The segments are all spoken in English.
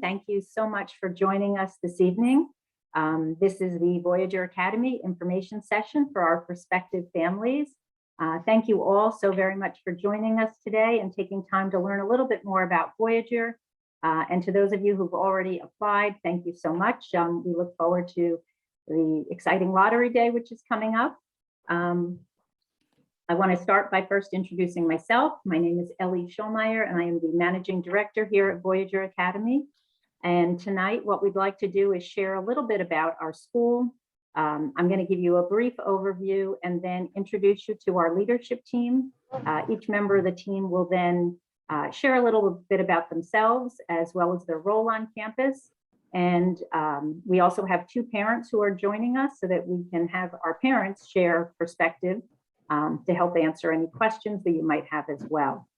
Thank you so much for joining us this evening. This is the Voyager Academy information session for our prospective families. Thank you all so very much for joining us today and taking time to learn a little bit more about Voyager. And to those of you who've already applied, thank you so much. We look forward to the exciting lottery day, which is coming up. I want to start by first introducing myself. My name is Kelli and I am the Managing Director here at Voyager Academy. And tonight, what we'd like to do is share a little bit about our school. I'm going to give you a brief overview and then introduce you to our leadership team. Each member of the team will then share a little bit about themselves as well as their role on campus. And we also have two parents who are joining us so that we can have our parents share perspective to help answer any questions that you might have as well.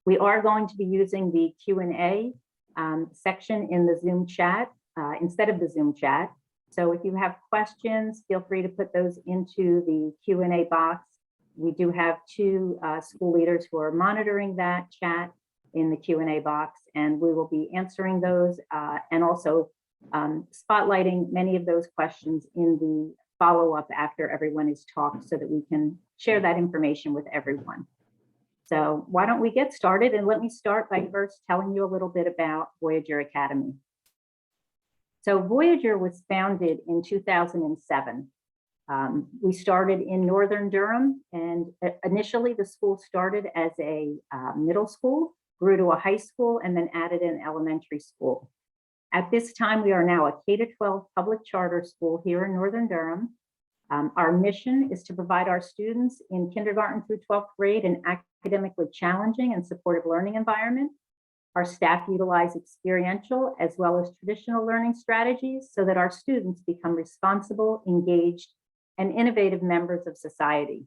We are going to be using the Q&A section in the Zoom chat instead of the Zoom chat. So if you have questions, feel free to put those into the Q&A box. We do have two school leaders who are monitoring that chat in the Q&A box, and we will be answering those and also spotlighting many of those questions in the follow-up after everyone is talked so that we can share that information with everyone. So why don't we get started, and let me start by first telling you a little bit about Voyager Academy. So Voyager was founded in 2007. We started in Northern Durham, and initially the school started as a middle school, grew to a high school, and then added an elementary school. At this time, we are now a K-12 public charter school here in Northern Durham. Our mission is to provide our students in kindergarten through 12th grade an academically challenging and supportive learning environment. Our staff utilize experiential as well as traditional learning strategies so that our students become responsible, engaged, and innovative members of society.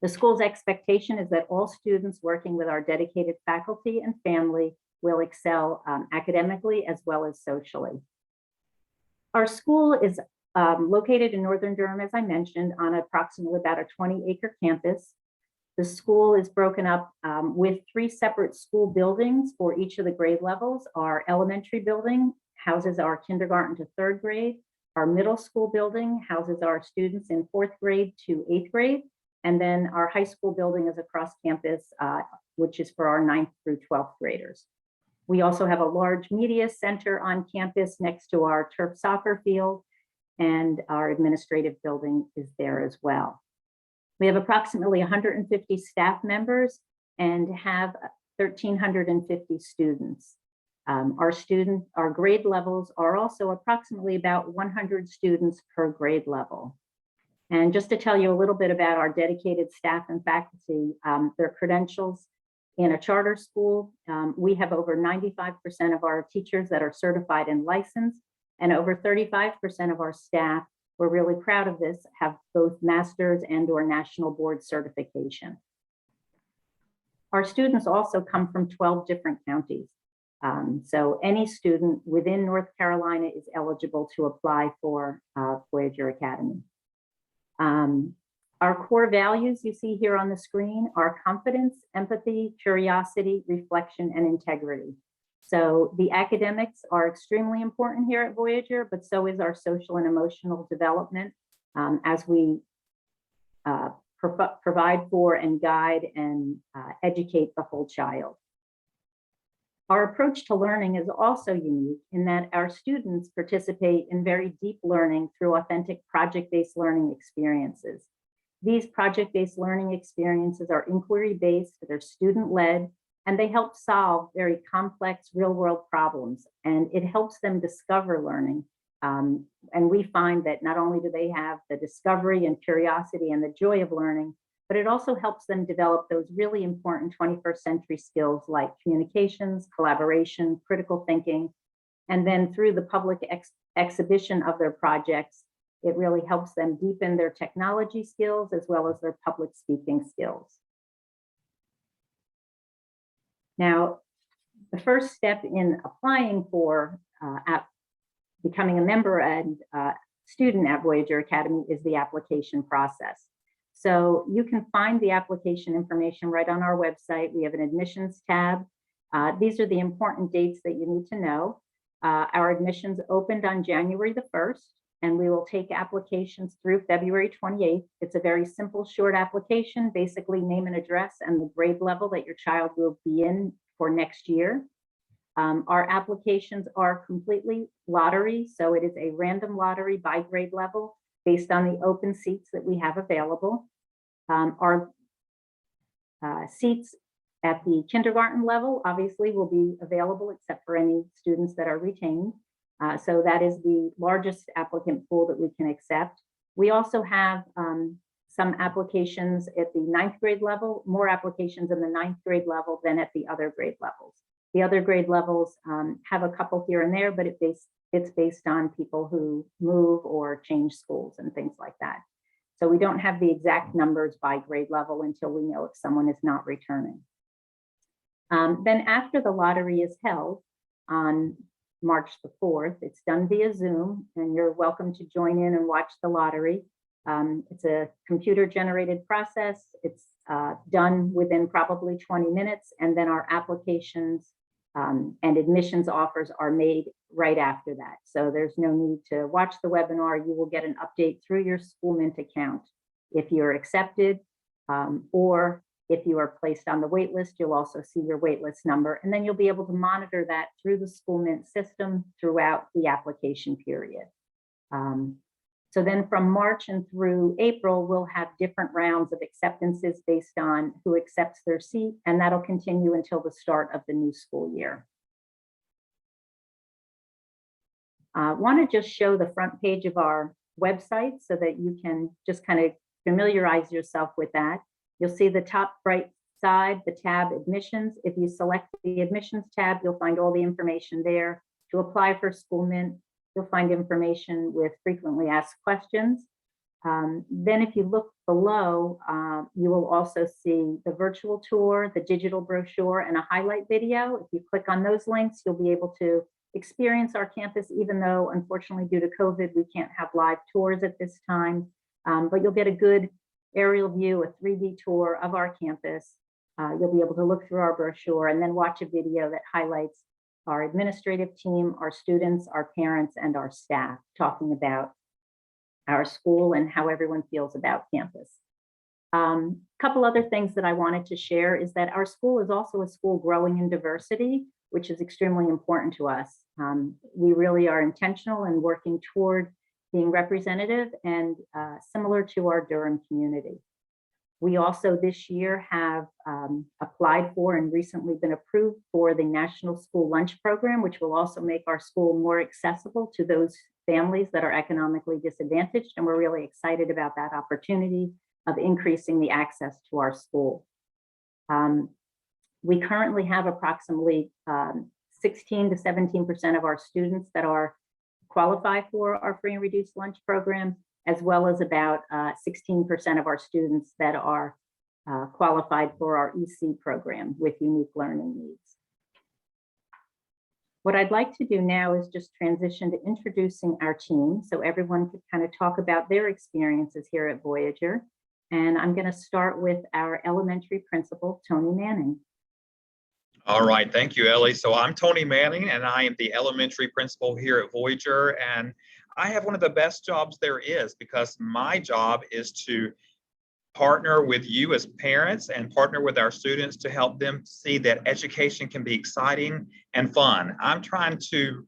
The school's expectation is that all students working with our dedicated faculty and family will excel academically as well as socially. Our school is located in Northern Durham, as I mentioned, on approximately about a 20-acre campus. The school is broken up with 3 separate school buildings for each of the grade levels. Our elementary building houses our kindergarten to 3rd grade. Our middle school building houses our students in 4th grade to 8th grade. And then our high school building is across campus, which is for our 9th through 12th graders. We also have a large media center on campus next to our turf soccer field, and our administrative building is there as well. We have approximately 150 staff members and have 1,350 students. Our grade levels are also approximately about 100 students per grade level. And just to tell you a little bit about our dedicated staff and faculty, their credentials in a charter school, we have over 95% of our teachers that are certified and licensed, and over 35% of our staff, we're really proud of this, have both master's and/or national board certification. Our students also come from 12 different counties. So any student within North Carolina is eligible to apply for Voyager Academy. Our core values you see here on the screen are confidence, empathy, curiosity, reflection, and integrity. So the academics are extremely important here at Voyager, but so is our social and emotional development as we provide for and guide and educate the whole child. Our approach to learning is also unique in that our students participate in very deep learning through authentic project-based learning experiences. These project-based learning experiences are inquiry-based, they're student-led, and they help solve very complex real-world problems, and it helps them discover learning. And we find that not only do they have the discovery and curiosity and the joy of learning, but it also helps them develop those really important 21st century skills like communications, collaboration, critical thinking, and then through the public exhibition of their projects, it really helps them deepen their technology skills as well as their public speaking skills. Now, the first step in applying for becoming a member and student at Voyager Academy is the application process. So you can find the application information right on our website. We have an admissions tab. These are the important dates that you need to know. Our admissions opened on January the 1st, and we will take applications through February 28th. It's a very simple, short application, basically name and address and the grade level that your child will be in for next year. Our applications are completely lottery, so it is a random lottery by grade level based on the open seats that we have available. Our seats at the kindergarten level obviously will be available except for any students that are retained. So that is the largest applicant pool that we can accept. We also have some applications at the 9th grade level, more applications in the 9th grade level than at the other grade levels. The other grade levels have a couple here and there, but it's based on people who move or change schools and things like that. So we don't have the exact numbers by grade level until we know if someone is not returning. Then after the lottery is held on March the 4th, it's done via Zoom, and you're welcome to join in and watch the lottery. It's a computer generated process. It's done within probably 20 minutes, and then our applications and admissions offers are made right after that. So there's no need to watch the webinar. You will get an update through your SchoolMint account if you're accepted, or if you are placed on the wait list, you'll also see your wait list number, and then you'll be able to monitor that through the SchoolMint system throughout the application period. So then from March and through April, we'll have different rounds of acceptances based on who accepts their seat, and that'll continue until the start of the new school year. I want to just show the front page of our website so that you can just kind of familiarize yourself with that. You'll see the top right side, the tab admissions. If you select the admissions tab, you'll find all the information there. To apply for SchoolMint, you'll find information with frequently asked questions. Then if you look below, you will also see the virtual tour, the digital brochure, and a highlight video. If you click on those links, you'll be able to experience our campus, even though unfortunately due to COVID, we can't have live tours at this time, but you'll get a good aerial view, a 3D tour of our campus. You'll be able to look through our brochure and then watch a video that highlights our administrative team, our students, our parents, and our staff talking about our school and how everyone feels about campus. Couple other things that I wanted to share is that our school is also a school growing in diversity, which is extremely important to us. We really are intentional and working toward being representative and similar to our Durham community. We also this year have applied for and recently been approved for the National School Lunch Program, which will also make our school more accessible to those families that are economically disadvantaged. And we're really excited about that opportunity of increasing the access to our school. We currently have approximately 16 to 17% of our students that are qualify for our free and reduced lunch program, as well as about 16% of our students that are qualified for our EC program with unique learning needs. What I'd like to do now is just transition to introducing our team so everyone could kind of talk about their experiences here at Voyager. And I'm going to start with our elementary principal, Tony Manning. All right, thank you, Ellie. So I'm Tony Manning, and I am the elementary principal here at Voyager. And I have one of the best jobs there is because my job is to partner with you as parents and partner with our students to help them see that education can be exciting and fun. I'm trying to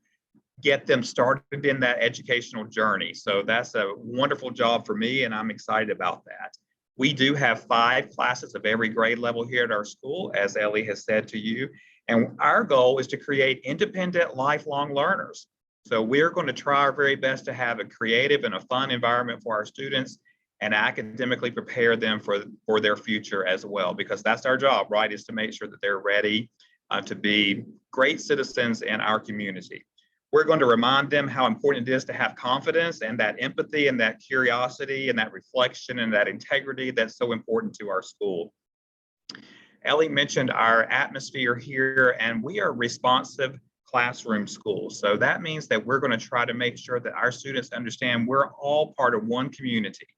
get them started in that educational journey. So that's a wonderful job for me, and I'm excited about that. We do have 5 classes of every grade level here at our school, as Ellie has said to you. And our goal is to create independent, lifelong learners. So we're going to try our very best to have a creative and a fun environment for our students and academically prepare them for their future as well, because that's our job, right, is to make sure that they're ready to be great citizens in our community. We're going to remind them how important it is to have confidence and that empathy and that curiosity and that reflection and that integrity that's so important to our school. Ellie mentioned our atmosphere here, and we are responsive classroom school. So that means that we're going to try to make sure that our students understand we're all part of one community.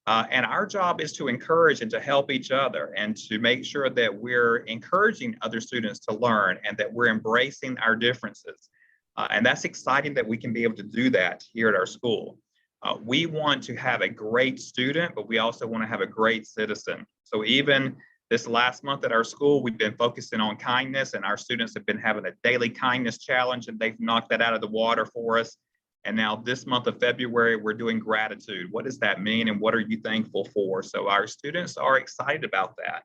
And our job is to encourage and to help each other and to make sure that we're encouraging other students to learn and that we're embracing our differences. And that's exciting that we can be able to do that here at our school. We want to have a great student, but we also want to have a great citizen. So even this last month at our school, we've been focusing on kindness, and our students have been having a daily kindness challenge, and they've knocked that out of the water for us. And now this month of February, we're doing gratitude. What does that mean, and what are you thankful for? So our students are excited about that.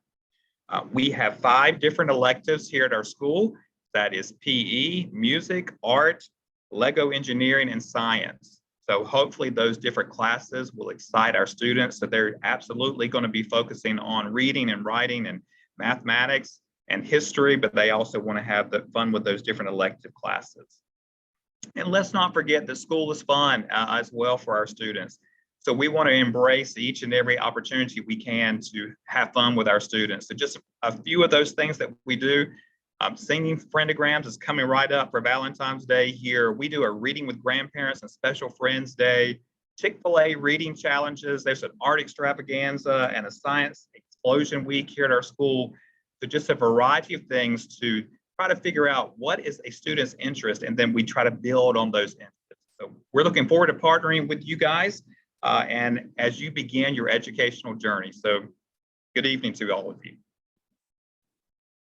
We have 5 different electives here at our school. That is PE, music, art, Lego engineering, and science. So hopefully those different classes will excite our students. So they're absolutely going to be focusing on reading and writing and mathematics and history, but they also want to have the fun with those different elective classes. And let's not forget that school is fun as well for our students. So we want to embrace each and every opportunity we can to have fun with our students. So just a few of those things that we do. Singing friendograms is coming right up for Valentine's Day here. We do a reading with grandparents and special friends day, Chick-fil-A reading challenges. There's an art extravaganza and a science explosion week here at our school. So just a variety of things to try to figure out what is a student's interest, and then we try to build on those interests. So we're looking forward to partnering with you guys and as you begin your educational journey. So good evening to all of you.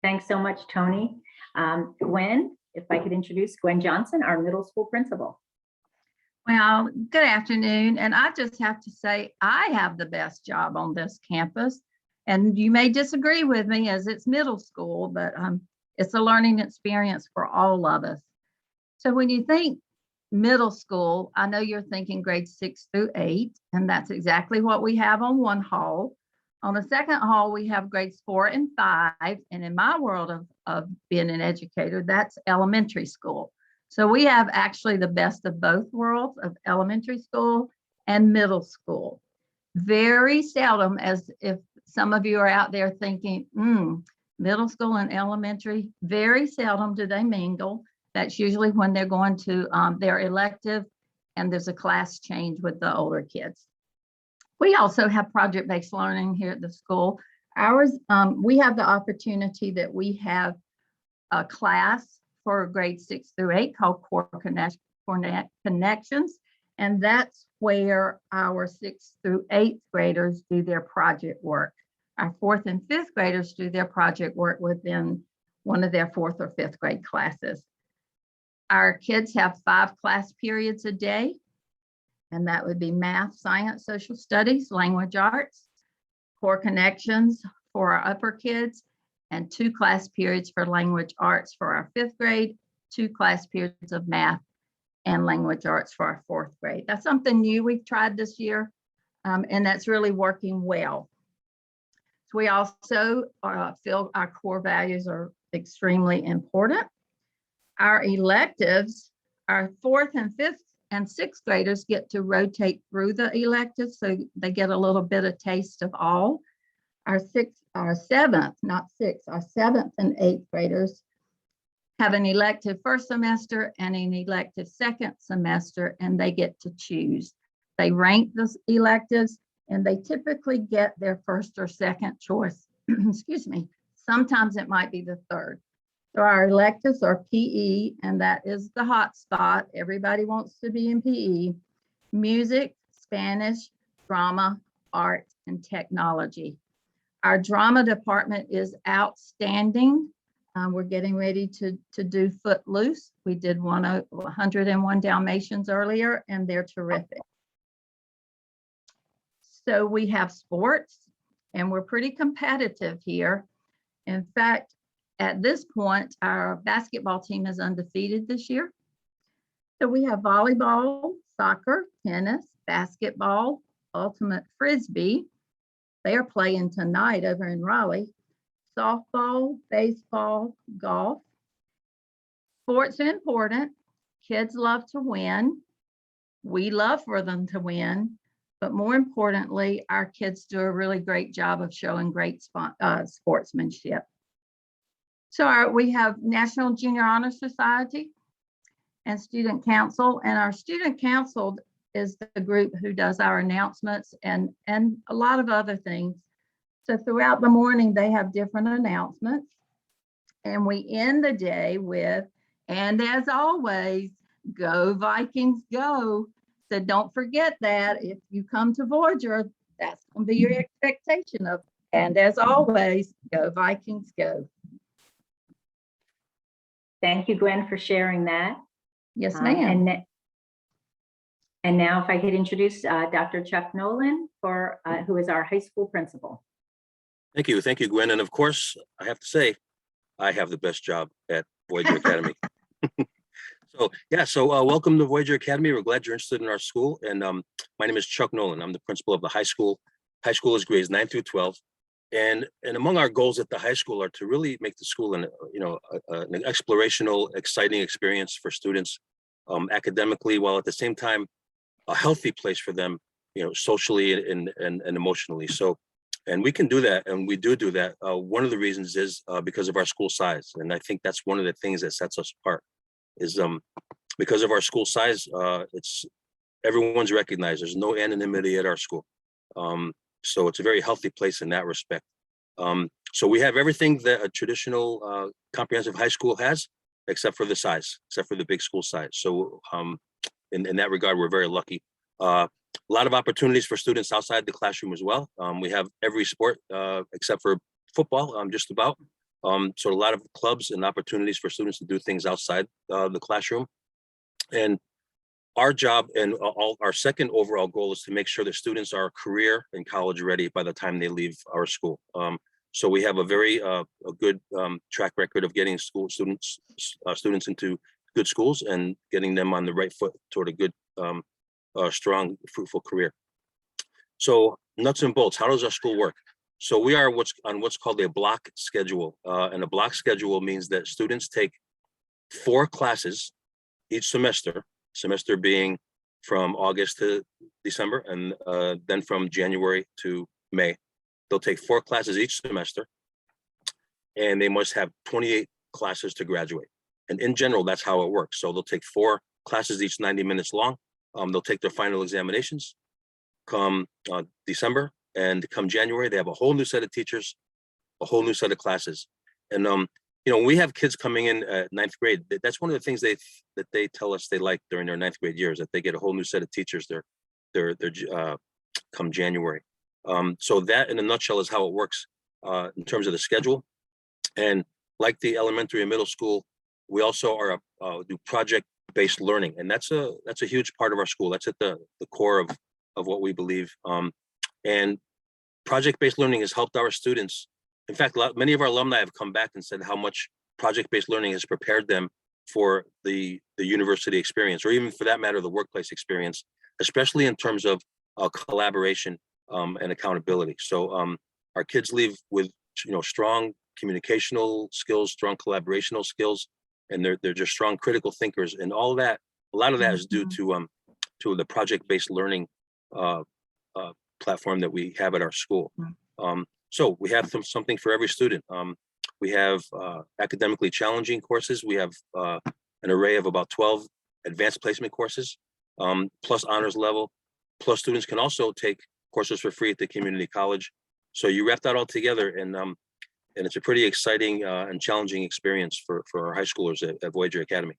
Thanks so much, Tony. Gwen, if I could introduce Gwen Johnson, our middle school principal. Well, good afternoon. And I just have to say, I have the best job on this campus. And you may disagree with me as it's middle school, but it's a learning experience for all of us. So when you think middle school, I know you're thinking grades 6 through 8, and that's exactly what we have on one hall. On the second hall, we have grades 4 and 5. And in my world of being an educator, that's elementary school. So we have actually the best of both worlds of elementary school and middle school. Very seldom, as if some of you are out there thinking, middle school and elementary, very seldom do they mingle. That's usually when they're going to their elective and there's a class change with the older kids. We also have project-based learning here at the school. Ours, we have the opportunity that we have a class for grades 6 through 8 called Core Connections. And that's where our 6th through 8th graders do their project work. Our 4th and 5th graders do their project work within one of their 4th or 5th grade classes. Our kids have 5 class periods a day, and that would be math, science, social studies, language arts, Core Connections for our upper kids, and 2 class periods for language arts for our 5th grade, 2 class periods of math and language arts for our 4th grade. That's something new we've tried this year, and that's really working well. So we also feel our core values are extremely important. Our electives, our 4th and 5th and 6th graders get to rotate through the electives, so they get a little bit of taste of all. Our 7th and 8th graders have an elective first semester and an elective second semester, and they get to choose. They rank the electives, and they typically get their first or second choice. Excuse me. Sometimes it might be the third. So our electives are PE, and that is the hot spot. Everybody wants to be in PE. Music, Spanish, drama, art, and technology. Our drama department is outstanding. We're getting ready to do Footloose. We did 101 Dalmatians earlier, and they're terrific. So we have sports, and we're pretty competitive here. In fact, at this point, our basketball team is undefeated this year. So we have volleyball, soccer, tennis, basketball, ultimate frisbee. They are playing tonight over in Raleigh. Softball, baseball, golf. Sports are important. Kids love to win. We love for them to win. But more importantly, our kids do a really great job of showing great sportsmanship. So we have National Junior Honor Society and Student Council. And our Student Council is the group who does our announcements and a lot of other things. So throughout the morning, they have different announcements. And we end the day with, and as always, go Vikings, go. So don't forget that if you come to Voyager, that's going to be your expectation of, and as always, go Vikings, go. Thank you, Gwen, for sharing that. Yes, ma'am. And now if I could introduce Dr. Chuck Nolan, who is our high school principal. Thank you, Gwen. And of course, I have to say, I have the best job at Voyager Academy. So welcome to Voyager Academy. We're glad you're interested in our school. And my name is Chuck Nolan. I'm the principal of the high school. High school is grades 9 through 12. And among our goals at the high school are to really make the school an explorational, exciting experience for students academically, while at the same time a healthy place for them, socially and emotionally. So, and we can do that, and we do that. One of the reasons is because of our school size, and I think that's one of the things that sets us apart. Is because of our school size, everyone's recognized. There's no anonymity at our school. So it's a very healthy place in that respect. So we have everything that a traditional comprehensive high school has, except for the size, except for the big school size. So in that regard, we're very lucky. A lot of opportunities for students outside the classroom as well. We have every sport except for football, just about. So a lot of clubs and opportunities for students to do things outside the classroom. And our job and our second overall goal is to make sure that students are career and college ready by the time they leave our school. So we have a very a good track record of getting students into good schools and getting them on the right foot toward a good, strong, fruitful career. So nuts and bolts, how does our school work? So we are what's called a block schedule. And a block schedule means that students take 4 classes each semester being from August to December, and then from January to May. They'll take 4 classes each semester, and they must have 28 classes to graduate. And in general, that's how it works. So they'll take 4 classes each 90 minutes long. They'll take their final examinations come December, and come January, they have a whole new set of teachers, a whole new set of classes. And when we have kids coming in at 9th grade, that's one of the things that they tell us they like during their 9th grade years, that they get a whole new set of teachers they're come January. So that in a nutshell is how it works in terms of the schedule. And like the elementary and middle school, we also do project-based learning, and that's a huge part of our school. That's at the core of what we believe. And project-based learning has helped our students. In fact, many of our alumni have come back and said how much project-based learning has prepared them for the university experience, or even for that matter, the workplace experience, especially in terms of collaboration and accountability. So our kids leave with strong communicational skills, strong collaborational skills, and they're just strong critical thinkers. And all that, a lot of that is due to the project-based learning platform that we have at our school. So we have something for every student. We have academically challenging courses. We have an array of about 12 advanced placement courses, plus honors level, plus students can also take courses for free at the community college. So you wrap that all together, and it's a pretty exciting and challenging experience for our high schoolers at Voyager Academy.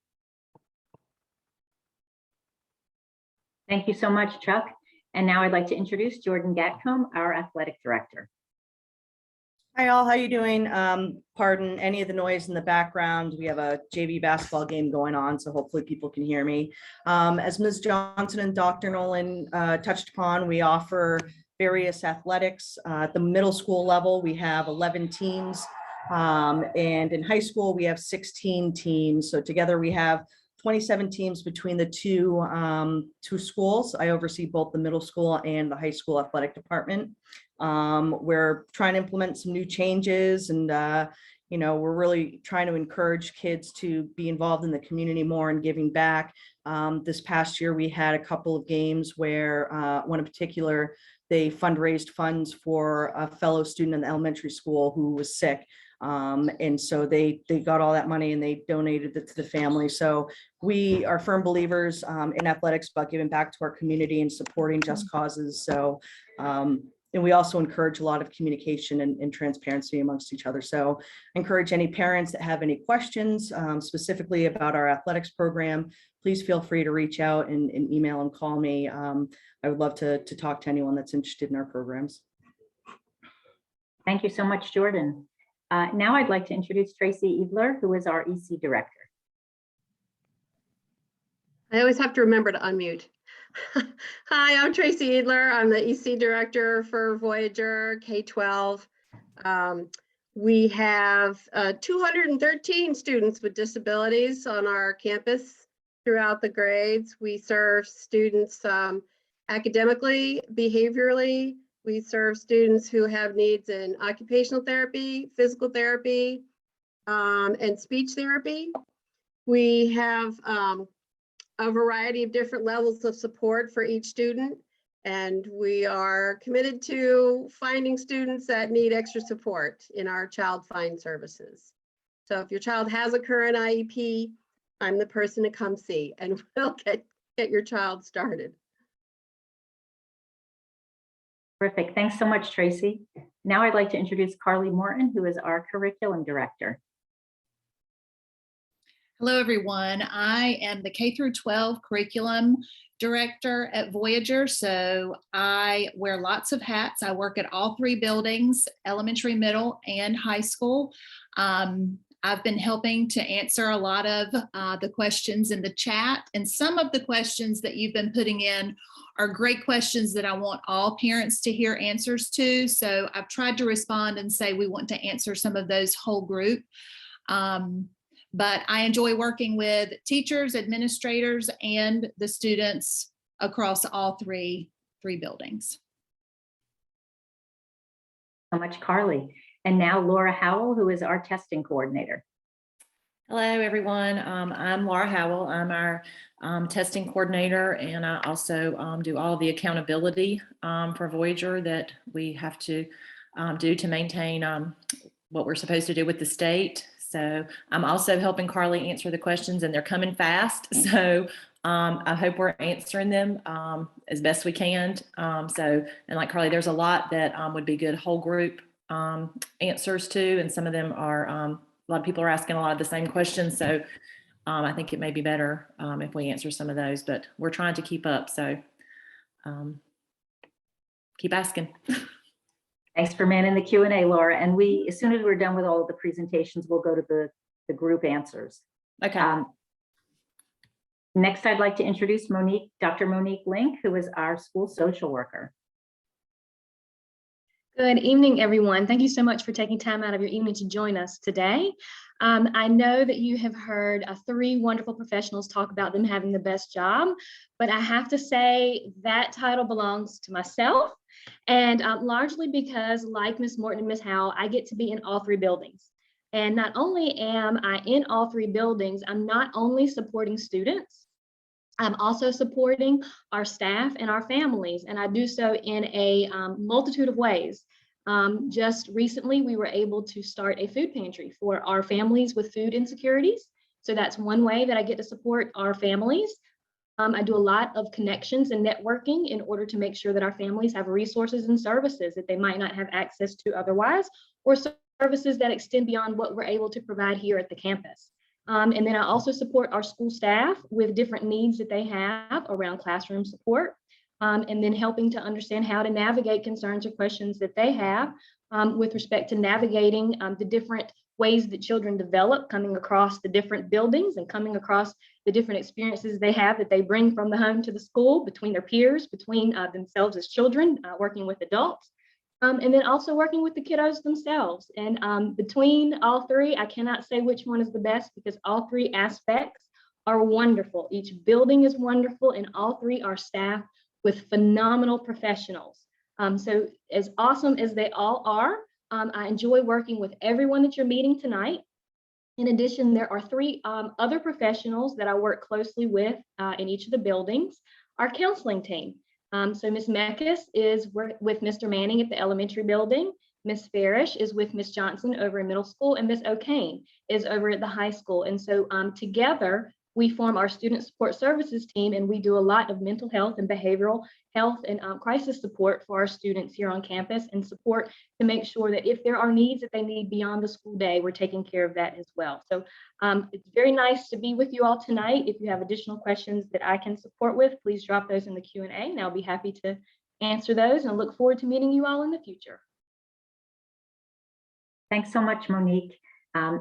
Thank you so much, Chuck. And now I'd like to introduce Jordan Gatcombe, our athletic director. Hi all, how you doing? Pardon any of the noise in the background. We have a JV basketball game going on, so hopefully people can hear me. As Ms. Johnson and Dr. Nolan touched upon, we offer various athletics. At the middle school level, we have 11 teams, and in high school, we have 16 teams. So together we have 27 teams between the two schools. I oversee both the middle school and the high school athletic department. We're trying to implement some new changes, and we're really trying to encourage kids to be involved in the community more and giving back. This past year, we had a couple of games where one in particular, they fundraised funds for a fellow student in the elementary school who was sick. And so they got all that money and they donated it to the family. So we are firm believers in athletics about giving back to our community and supporting just causes. So and we also encourage a lot of communication and transparency amongst each other. So I encourage any parents that have any questions specifically about our athletics program, please feel free to reach out and email and call me. I would love to talk to anyone that's interested in our programs. Thank you so much, Jordan. Now I'd like to introduce Tracy Eagler, who is our EC director. I always have to remember to unmute. Hi, I'm Tracy Eadler. I'm the EC director for Voyager K-12. We have 213 students with disabilities on our campus throughout the grades. We serve students academically, behaviorally. We serve students who have needs in occupational therapy, physical therapy, and speech therapy. We have a variety of different levels of support for each student, and we are committed to finding students that need extra support in our Child Find services. So if your child has a current IEP, I'm the person to come see, and we'll get your child started. Terrific. Thanks so much, Tracy. Now I'd like to introduce Carly Morton, who is our curriculum director. Hello, everyone. I am the K through 12 curriculum director at Voyager. So I wear lots of hats. I work at all three buildings, elementary, middle, and high school. I've been helping to answer a lot of the questions in the chat, and some of the questions that you've been putting in are great questions that I want all parents to hear answers to. So I've tried to respond and say we want to answer some of those whole group. But I enjoy working with teachers, administrators, and the students across all three buildings. So much, Carly. And now Laura Howell, who is our testing coordinator. Hello, everyone. I'm Laura Howell. I'm our testing coordinator, and I also do all the accountability for Voyager that we have to do to maintain what we're supposed to do with the state. So I'm also helping Carly answer the questions, and they're coming fast. So I hope we're answering them as best we can. And like Carly, there's a lot that would be good whole group answers to, and some of them are, a lot of people are asking a lot of the same questions. So I think it may be better if we answer some of those, but we're trying to keep up. So keep asking. Thanks for manning the Q&A, Laura. And as soon as we're done with all of the presentations, we'll go to the group answers. Okay. Next, I'd like to introduce Dr. Monique Link, who is our school social worker. Good evening, everyone. Thank you so much for taking time out of your evening to join us today. I know that you have heard three wonderful professionals talk about them having the best job, but I have to say that title belongs to myself, and largely because, like Ms. Morton and Ms. Howell, I get to be in all three buildings. And not only am I in all three buildings, I'm not only supporting students, I'm also supporting our staff and our families, and I do so in a multitude of ways. Just recently, we were able to start a food pantry for our families with food insecurities. So that's one way that I get to support our families. I do a lot of connections and networking in order to make sure that our families have resources and services that they might not have access to otherwise, or services that extend beyond what we're able to provide here at the campus. And then I also support our school staff with different needs that they have around classroom support, and then helping to understand how to navigate concerns or questions that they have with respect to navigating the different ways that children develop, coming across the different buildings and coming across the different experiences they have that they bring from the home to the school, between their peers, between themselves as children, working with adults. And then also working with the kiddos themselves. And between all three, I cannot say which one is the best because all three aspects are wonderful. Each building is wonderful, and all three are staffed with phenomenal professionals. So as awesome as they all are, I enjoy working with everyone that you're meeting tonight. In addition, there are three other professionals that I work closely with in each of the buildings. Our counseling team. So Ms. Meckes is with Mr. Manning at the elementary building. Miss Farish is with Miss Johnson over in middle school, and Miss O'Kane is over at the high school. And so together, we form our student support services team, and we do a lot of mental health and behavioral health and crisis support for our students here on campus, and support to make sure that if there are needs that they need beyond the school day, we're taking care of that as well. So it's very nice to be with you all tonight. If you have additional questions that I can support with, please drop those in the Q&A, and I'll be happy to answer those, and look forward to meeting you all in the future. Thanks so much, Monique.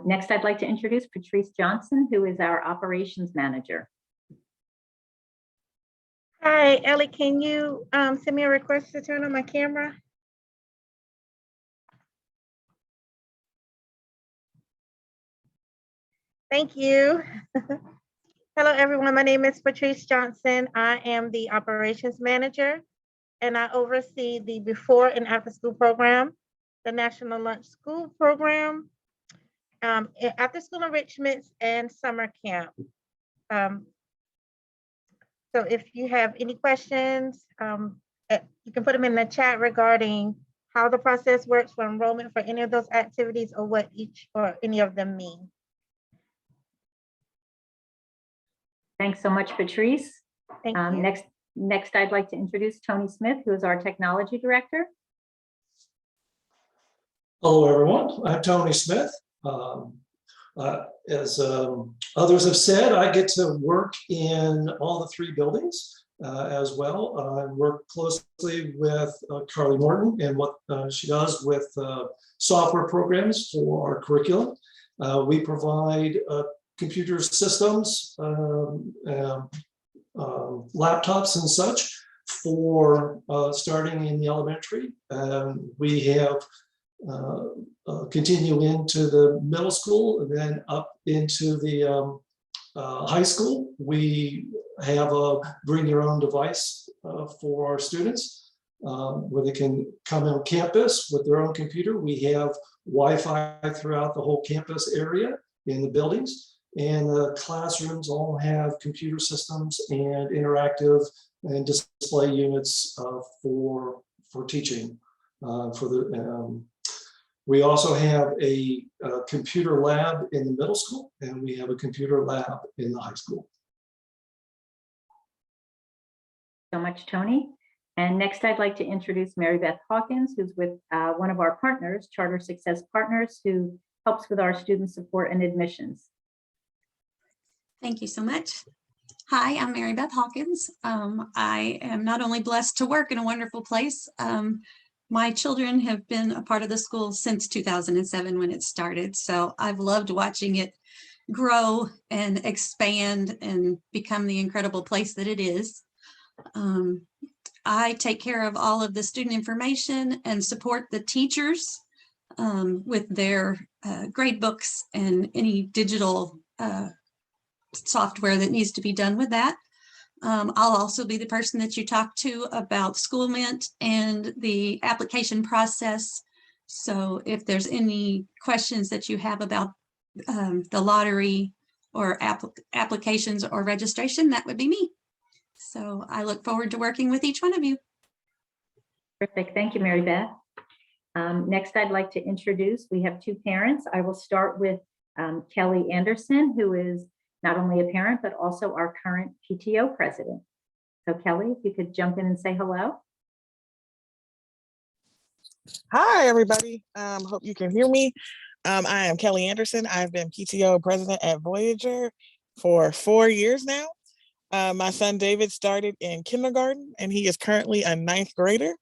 Next, I'd like to introduce Patrice Johnson, who is our operations manager. Hi, Ellie, can you send me a request to turn on my camera? Thank you. Hello, everyone. My name is Patrice Johnson. I am the operations manager, and I oversee the before and after school program, the National Lunch School program, after school enrichments, and summer camp. So if you have any questions, you can put them in the chat regarding how the process works for enrollment for any of those activities, or what each or any of them mean. Thanks so much, Patrice. Thank you. Next, I'd like to introduce Tony Smith, who is our technology director. Hello, everyone. I'm Tony Smith. As others have said, I get to work in all the three buildings as well. I work closely with Carly Morton and what she does with software programs for our curriculum. We provide computer systems, laptops and such for starting in the elementary. We have continue into the middle school and then up into the high school. We have a bring your own device for our students where they can come on campus with their own computer. We have Wi-Fi throughout the whole campus area in the buildings, and the classrooms all have computer systems and interactive and display units for teaching. We also have a computer lab in the middle school, and we have a computer lab in the high school. So much, Tony. And next, I'd like to introduce Mary Beth Hawkins, who's with one of our partners, Charter Success Partners, who helps with our student support and admissions. Thank you so much. Hi, I'm Mary Beth Hawkins. I am not only blessed to work in a wonderful place, my children have been a part of the school since 2007 when it started. So I've loved watching it grow and expand and become the incredible place that it is. I take care of all of the student information and support the teachers with their grade books and any digital software that needs to be done with that. I'll also be the person that you talk to about SchoolMint and the application process. So if there's any questions that you have about the lottery or applications or registration, that would be me. So I look forward to working with each one of you. Perfect. Thank you, Mary Beth. Next, I'd like to introduce, we have two parents. I will start with Kelli Anderson, who is not only a parent, but also our current PTO president. So Kelli, if you could jump in and say hello. Hi, everybody. Hope you can hear me. I am Kelli Anderson. I've been PTO president at Voyager for 4 years now. My son David started in kindergarten, and he is currently a 9th grader.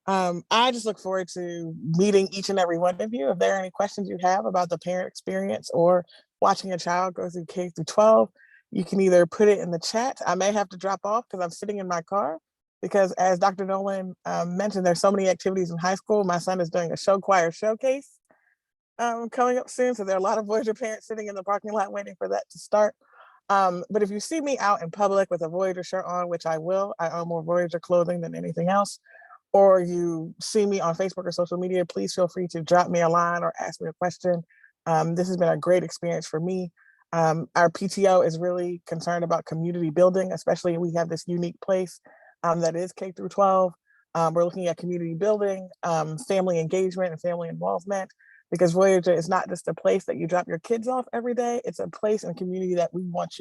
I just look forward to meeting each and every one of you. If there are any questions you have about the parent experience or watching a child go through K through 12, you can either put it in the chat. I may have to drop off because I'm sitting in my car, because as Dr. Nolan mentioned, there's so many activities in high school. My son is doing a show choir showcase coming up soon. So there are a lot of Voyager parents sitting in the parking lot waiting for that to start. But if you see me out in public with a Voyager shirt on, which I will, I own more Voyager clothing than anything else, or you see me on Facebook or social media, please feel free to drop me a line or ask me a question. This has been a great experience for me. Our PTO is really concerned about community building, especially we have this unique place that is K through 12. We're looking at community building, family engagement and family involvement, because Voyager is not just a place that you drop your kids off every day. It's a place and community that we want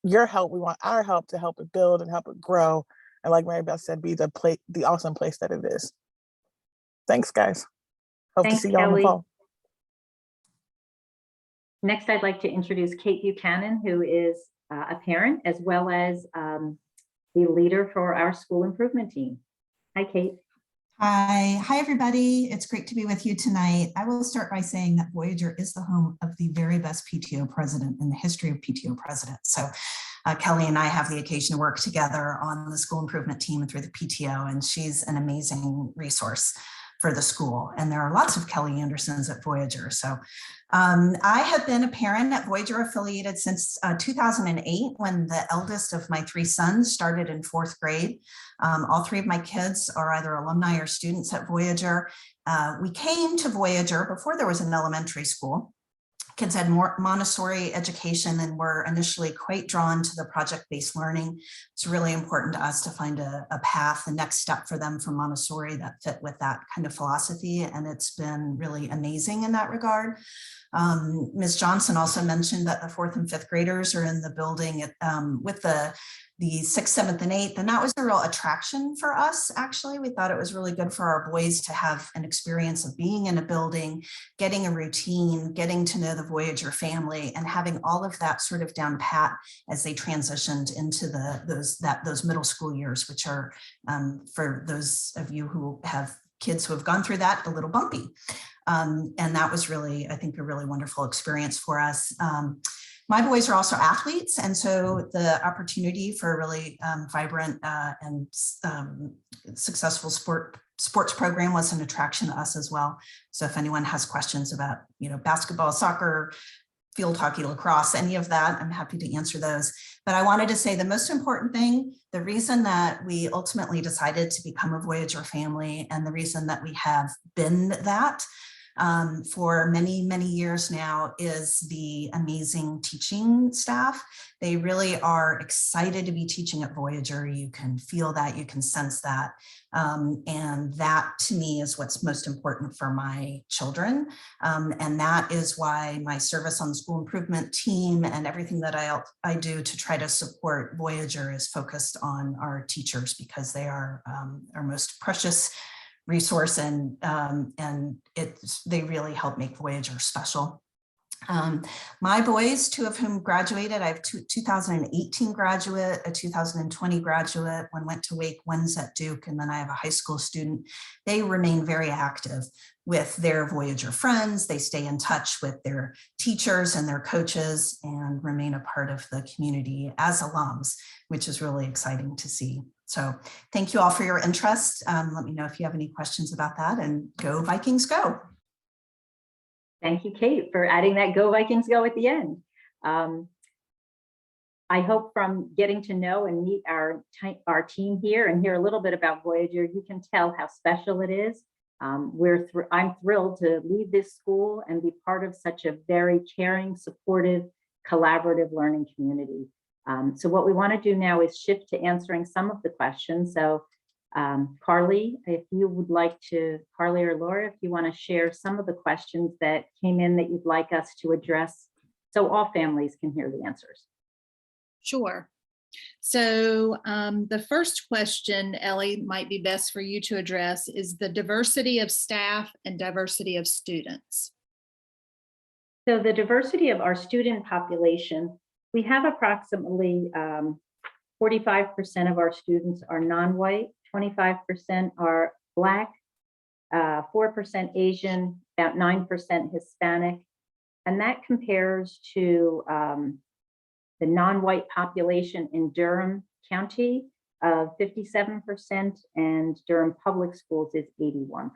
your help, we want our help to help it build and help it grow. And like Mary Beth said, be the awesome place that it is. Thanks, guys. Hope Thanks, to see y'all in the Kelly. fall. Next, I'd like to introduce Kate Buchanan, who is a parent as well as the leader for our school improvement team. Hi, Kate. Hi, everybody. It's great to be with you tonight. I will start by saying that Voyager is the home of the very best PTO president in the history of PTO presidents. So Kelly and I have the occasion to work together on the school improvement team through the PTO, and she's an amazing resource for the school. And there are lots of Kelly Andersons at Voyager. So I have been a parent at Voyager affiliated since 2008, when the eldest of my 3 sons started in 4th grade. All 3 of my kids are either alumni or students at Voyager. We came to Voyager before there was an elementary school. Kids had more Montessori education and were initially quite drawn to the project-based learning. It's really important to us to find a path, the next step for them from Montessori that fit with that kind of philosophy. And it's been really amazing in that regard. Ms. Johnson also mentioned that the 4th and 5th graders are in the building with the 6th, 7th, and 8th. And that was a real attraction for us, actually. We thought it was really good for our boys to have an experience of being in a building, getting a routine, getting to know the Voyager family, and having all of that sort of down pat as they transitioned into those middle school years, which are, for those of you who have kids who have gone through that, a little bumpy. And that was really, I think, a really wonderful experience for us. My boys are also athletes, and so the opportunity for a really vibrant and successful sports program was an attraction to us as well. So if anyone has questions about, basketball, soccer, field hockey, lacrosse, any of that, I'm happy to answer those. But I wanted to say the most important thing, the reason that we ultimately decided to become a Voyager family, and the reason that we have been that for many, many years now, is the amazing teaching staff. They really are excited to be teaching at Voyager. You can feel that, you can sense that. And that to me is what's most important for my children. And that is why my service on the school improvement team and everything that I do to try to support Voyager is focused on our teachers, because they are our most precious resource, and they really help make Voyager special. My boys, 2 of whom graduated, I have 2018 graduate, a 2020 graduate, one went to Wake, one's at Duke, and then I have a high school student. They remain very active with their Voyager friends. They stay in touch with their teachers and their coaches and remain a part of the community as alums, which is really exciting to see. So thank you all for your interest. Let me know if you have any questions about that, and go Vikings go. Thank you, Kate, for adding that "Go Vikings Go" at the end. I hope from getting to know and meet our team here and hear a little bit about Voyager, you can tell how special it is. I'm thrilled to lead this school and be part of such a very caring, supportive, collaborative learning community. So what we want to do now is shift to answering some of the questions. So Carly, if you would like to, Carly or Laura, if you want to share some of the questions that came in that you'd like us to address, so all families can hear the answers. Sure. So the first question, Ellie, might be best for you to address is the diversity of staff and diversity of students. So the diversity of our student population, we have approximately 45% of our students are non-white, 25% are Black, 4% Asian, about 9% Hispanic. And that compares to the non-white population in Durham County of 57%, and Durham Public Schools is 81%.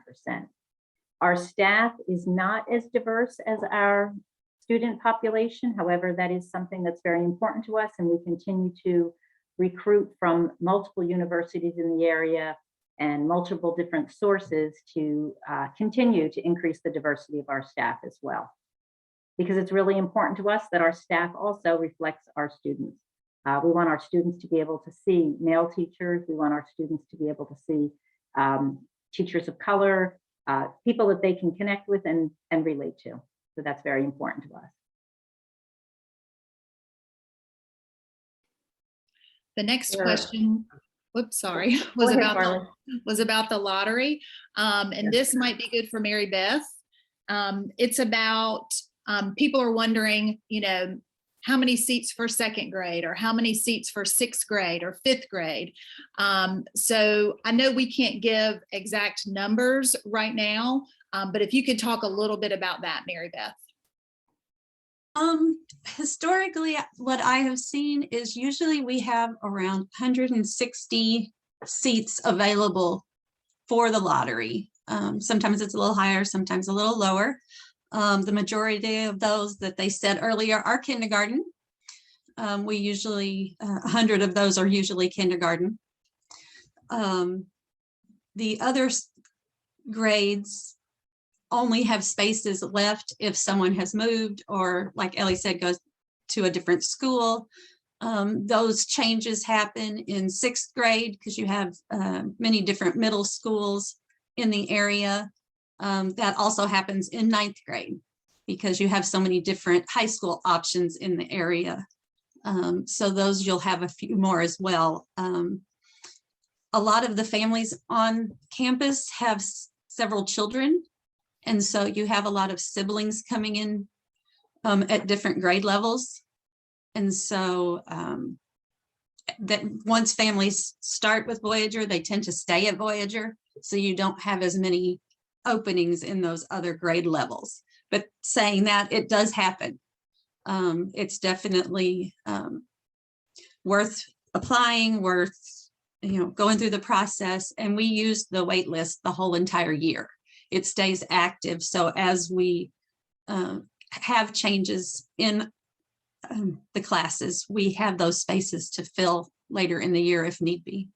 Our staff is not as diverse as our student population. However, that is something that's very important to us, and we continue to recruit from multiple universities in the area and multiple different sources to continue to increase the diversity of our staff as well. Because it's really important to us that our staff also reflects our students. We want our students to be able to see male teachers. We want our students to be able to see teachers of color, people that they can connect with and relate to. So that's very important to us. The next Sure. question, whoops, sorry, Go ahead, about Marlon. the lottery. And this might be good for Mary Beth. It's about, people are wondering, you know, how many seats for second grade or how many seats for sixth grade or fifth grade. So I know we can't give exact numbers right now, but if you could talk a little bit about that, Mary Beth. Historically, what I have seen is usually we have around 160 seats available for the lottery. Sometimes it's a little higher, sometimes a little lower. The majority of those that they said earlier are kindergarten. We usually, 100 of those are usually kindergarten. The other grades only have spaces left if someone has moved or, like Ellie said, goes to a different school. Those changes happen in sixth grade because you have many different middle schools in the area. That also happens in ninth grade because you have so many different high school options in the area. So those you'll have a few more as well. A lot of the families on campus have several children. And so you have a lot of siblings coming in at different grade levels. And so that once families start with Voyager, they tend to stay at Voyager. So you don't have as many openings in those other grade levels. But saying that, it does happen. It's definitely worth applying, worth going through the process. And we use the wait list the whole entire year. It stays active. So as we have changes in the classes, we have those spaces to fill later in the year if need be.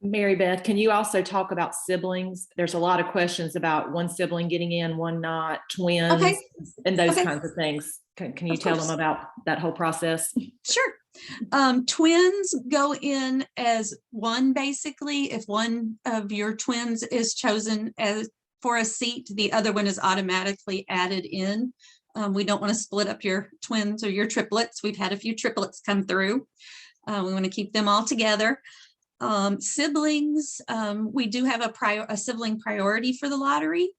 Mary Beth, can you also talk about siblings? There's a lot of questions about one sibling getting in, one not, twins, Okay. and those Okay. kinds of things. Can you Of tell course. them about that whole process? Sure. Twins go in as one, basically. If one of your twins is chosen as for a seat, the other one is automatically added in. We don't want to split up your twins or your triplets. We've had a few triplets come through. We want to keep them all together. Siblings, we do have a sibling priority for the lottery,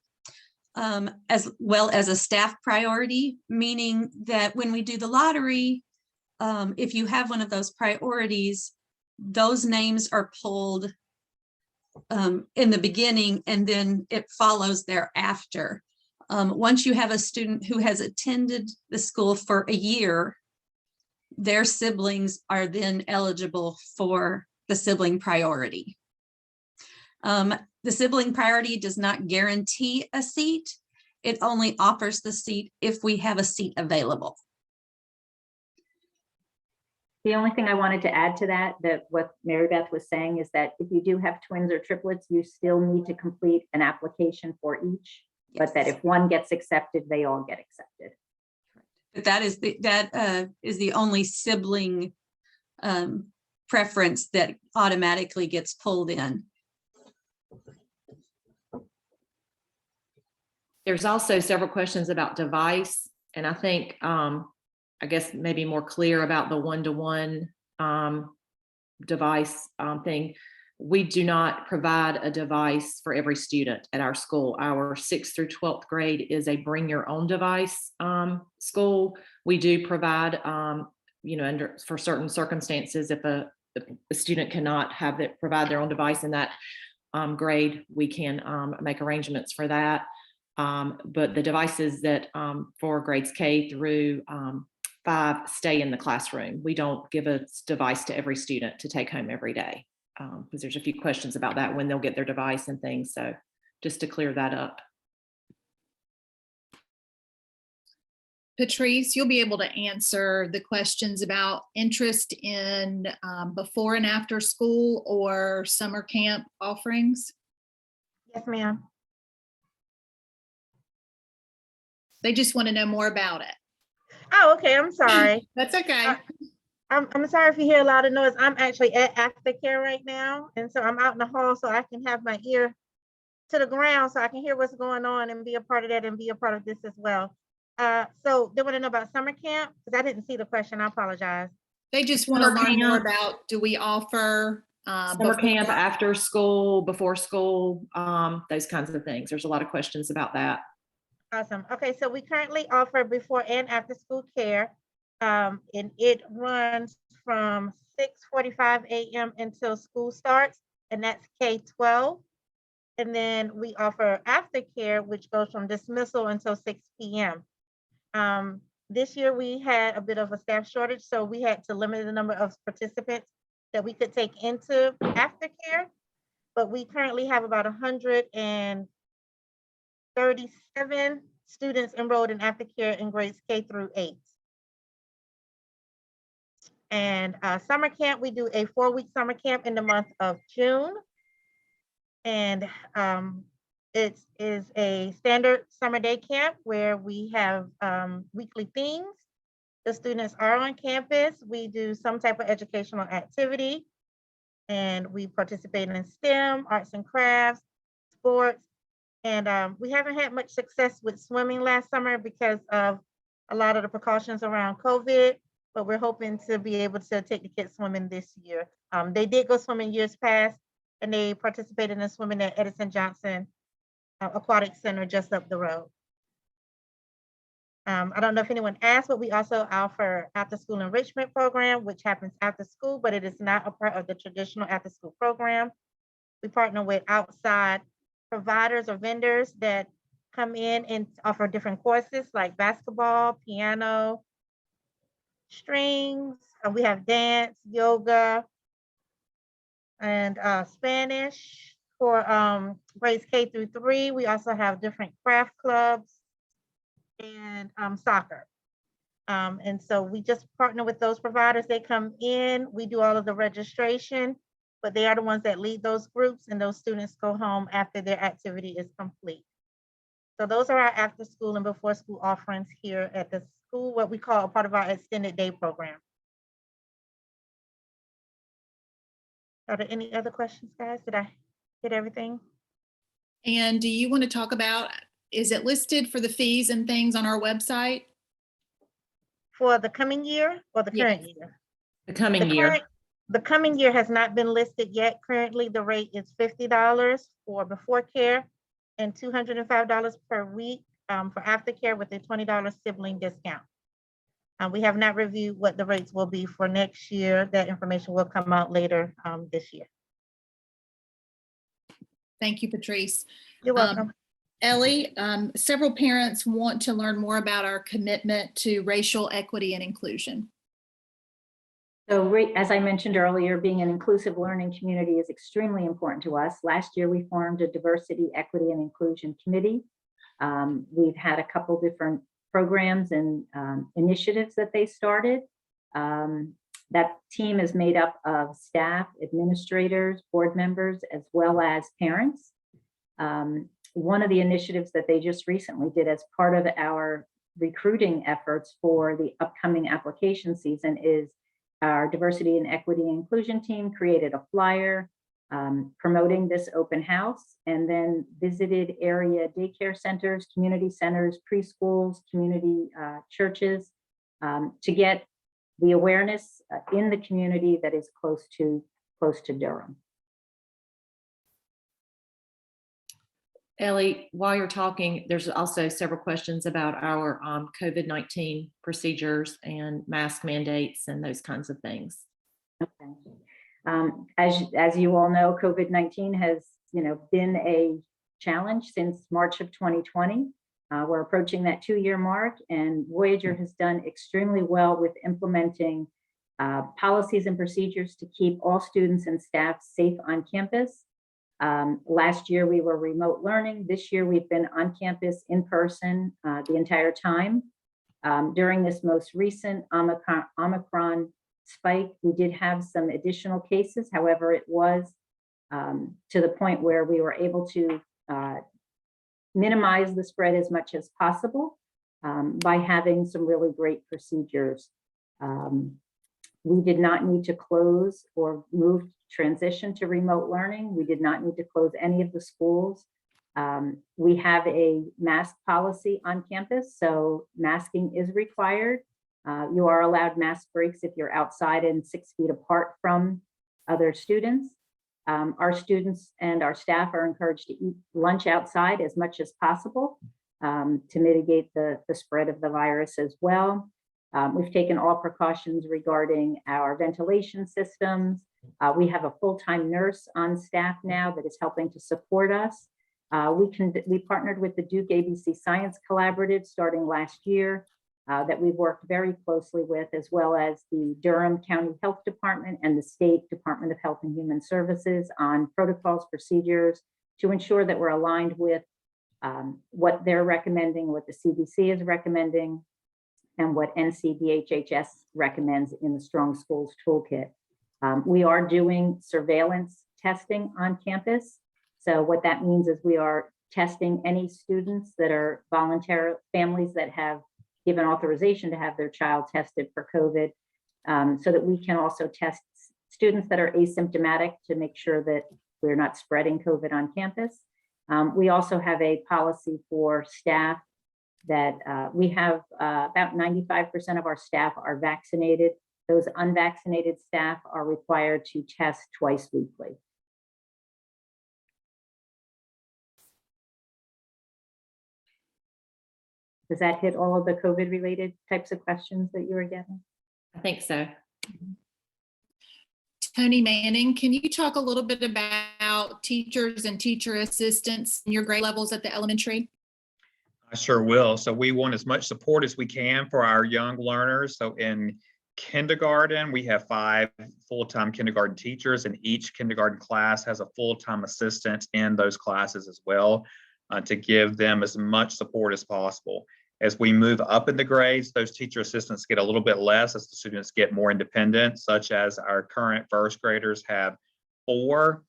as well as a staff priority, meaning that when we do the lottery, if you have one of those priorities, those names are pulled in the beginning and then it follows thereafter. Once you have a student who has attended the school for a year, their siblings are then eligible for the sibling priority. The sibling priority does not guarantee a seat. It only offers the seat if we have a seat available. The only thing I wanted to add to that what Mary Beth was saying is that if you do have twins or triplets, you still need to complete an application for each, but that if one gets accepted, they all get accepted. But that is the only sibling preference that automatically gets pulled in. There's also several questions about device, and I think I guess maybe more clear about the one-to-one device thing. We do not provide a device for every student at our school. Our 6th through 12th grade is a bring your own device school. We do provide, for certain circumstances, if a student cannot provide their own device in that grade, we can make arrangements for that. But the devices that for grades K through 5 stay in the classroom. We don't give a device to every student to take home every day, because there's a few questions about that, when they'll get their device and things. So just to clear that up. Patrice, you'll be able to answer the questions about interest in before and after school or summer camp offerings. Yes, ma'am. They just want to know more about it. Oh, okay. I'm sorry. That's okay. I'm sorry if you hear a lot of noise. I'm actually at aftercare right now. And so I'm out in the hall so I can have my ear to the ground so I can hear what's going on and be a part of that and be a part of this as well. So they want to know about summer camp because I didn't see the question. I apologize. They just want to Summer learn more camp. about, do we offer Summer camp, after school, before school, those kinds of things. There's a lot of questions about that. Awesome. Okay, so we currently offer before and after school care. And it runs from 6:45 a.m. until school starts, and that's K-12. And then we offer aftercare, which goes from dismissal until 6 p.m. This year we had a bit of a staff shortage, so we had to limit the number of participants that we could take into aftercare. But we currently have about 137 students enrolled in aftercare in grades K through 8. And summer camp, we do a 4-week summer camp in the month of June. And it is a standard summer day camp where we have weekly themes. The students are on campus. We do some type of educational activity, and we participate in STEM, arts and crafts, sports. And we haven't had much success with swimming last summer because of a lot of the precautions around COVID, but we're hoping to be able to take the kids swimming this year. They did go swimming years past, and they participated in swimming at Edison Johnson Aquatic Center just up the road. I don't know if anyone asked, but we also offer after school enrichment program, which happens after school, but it is not a part of the traditional after school program. We partner with outside providers or vendors that come in and offer different courses like basketball, piano, strings. We have dance, yoga, and Spanish for grades K through 3. We also have different craft clubs and soccer. And so we just partner with those providers. They come in, we do all of the registration, but they are the ones that lead those groups, and those students go home after their activity is complete. So those are our after school and before school offerings here at the school, what we call a part of our extended day program. Are there any other questions, guys? Did I hit everything? And do you want to talk about, is it listed for the fees and things on our website? For the coming year or the current year? The coming year. The coming year has not been listed yet. Currently, the rate is $50 for before care and $205 per week for aftercare with a $20 sibling discount. We have not reviewed what the rates will be for next year. That information will come out later this year. Thank you, Patrice. You're welcome. Ellie, several parents want to learn more about our commitment to racial equity and inclusion. So as I mentioned earlier, being an inclusive learning community is extremely important to us. Last year, we formed a diversity, equity, and inclusion committee. We've had a couple different programs and initiatives that they started. That team is made up of staff, administrators, board members, as well as parents. One of the initiatives that they just recently did as part of our recruiting efforts for the upcoming application season is our diversity and equity and inclusion team created a flyer promoting this open house, and then visited area daycare centers, community centers, preschools, community churches to get the awareness in the community that is close to Durham. Ellie, while you're talking, there's also several questions about our COVID-19 procedures and mask mandates and those kinds of things. Okay. As you all know, COVID-19 has been a challenge since March of 2020. We're approaching that 2-year mark, and Voyager has done extremely well with implementing policies and procedures to keep all students and staff safe on campus. Last year we were remote learning. This year we've been on campus in person the entire time. During this most recent Omicron spike, we did have some additional cases. However, it was to the point where we were able to minimize the spread as much as possible by having some really great procedures We did not need to close or move, transition to remote learning. We did not need to close any of the schools. We have a mask policy on campus, so masking is required. You are allowed mask breaks if you're outside and 6 feet apart from other students. Our students and our staff are encouraged to eat lunch outside as much as possible to mitigate the spread of the virus as well. We've taken all precautions regarding our ventilation systems. We have a full-time nurse on staff now that is helping to support us. We partnered with the Duke ABC Science Collaborative starting last year that we've worked very closely with, as well as the Durham County Health Department and the State Department of Health and Human Services on protocols, procedures to ensure that we're aligned with what they're recommending, what the CDC is recommending, and what NCDHHS recommends in the Strong Schools Toolkit. We are doing surveillance testing on campus. So what that means is we are testing any students that are voluntary, families that have given authorization to have their child tested for COVID, so that we can also test students that are asymptomatic to make sure that we're not spreading COVID on campus. We also have a policy for staff that we have about 95% of our staff are vaccinated. Those unvaccinated staff are required to test twice weekly. Does that hit all of the COVID related types of questions that you were getting? I think so. Tony Manning, can you talk a little bit about teachers and teacher assistants in your grade levels at the elementary? I sure will. So we want as much support as we can for our young learners. So in kindergarten, we have 5 full-time kindergarten teachers, and each kindergarten class has a full-time assistant in those classes as well to give them as much support as possible. As we move up in the grades, those teacher assistants get a little bit less as the students get more independent, such as our current first graders have 4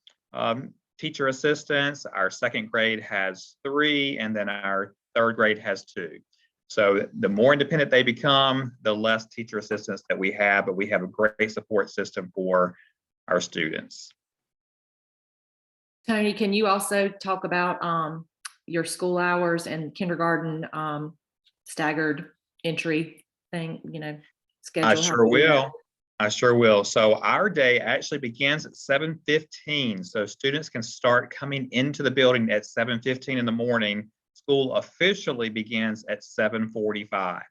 teacher assistants, our second grade has 3, and then our third grade has 2. So the more independent they become, the less teacher assistants that we have, but we have a great support system for our students. Tony, can you also talk about your school hours and kindergarten staggered entry thing, schedule? I sure will. So our day actually begins at 7:15. So students can start coming into the building at 7:15 in the morning. School officially begins at 7:45.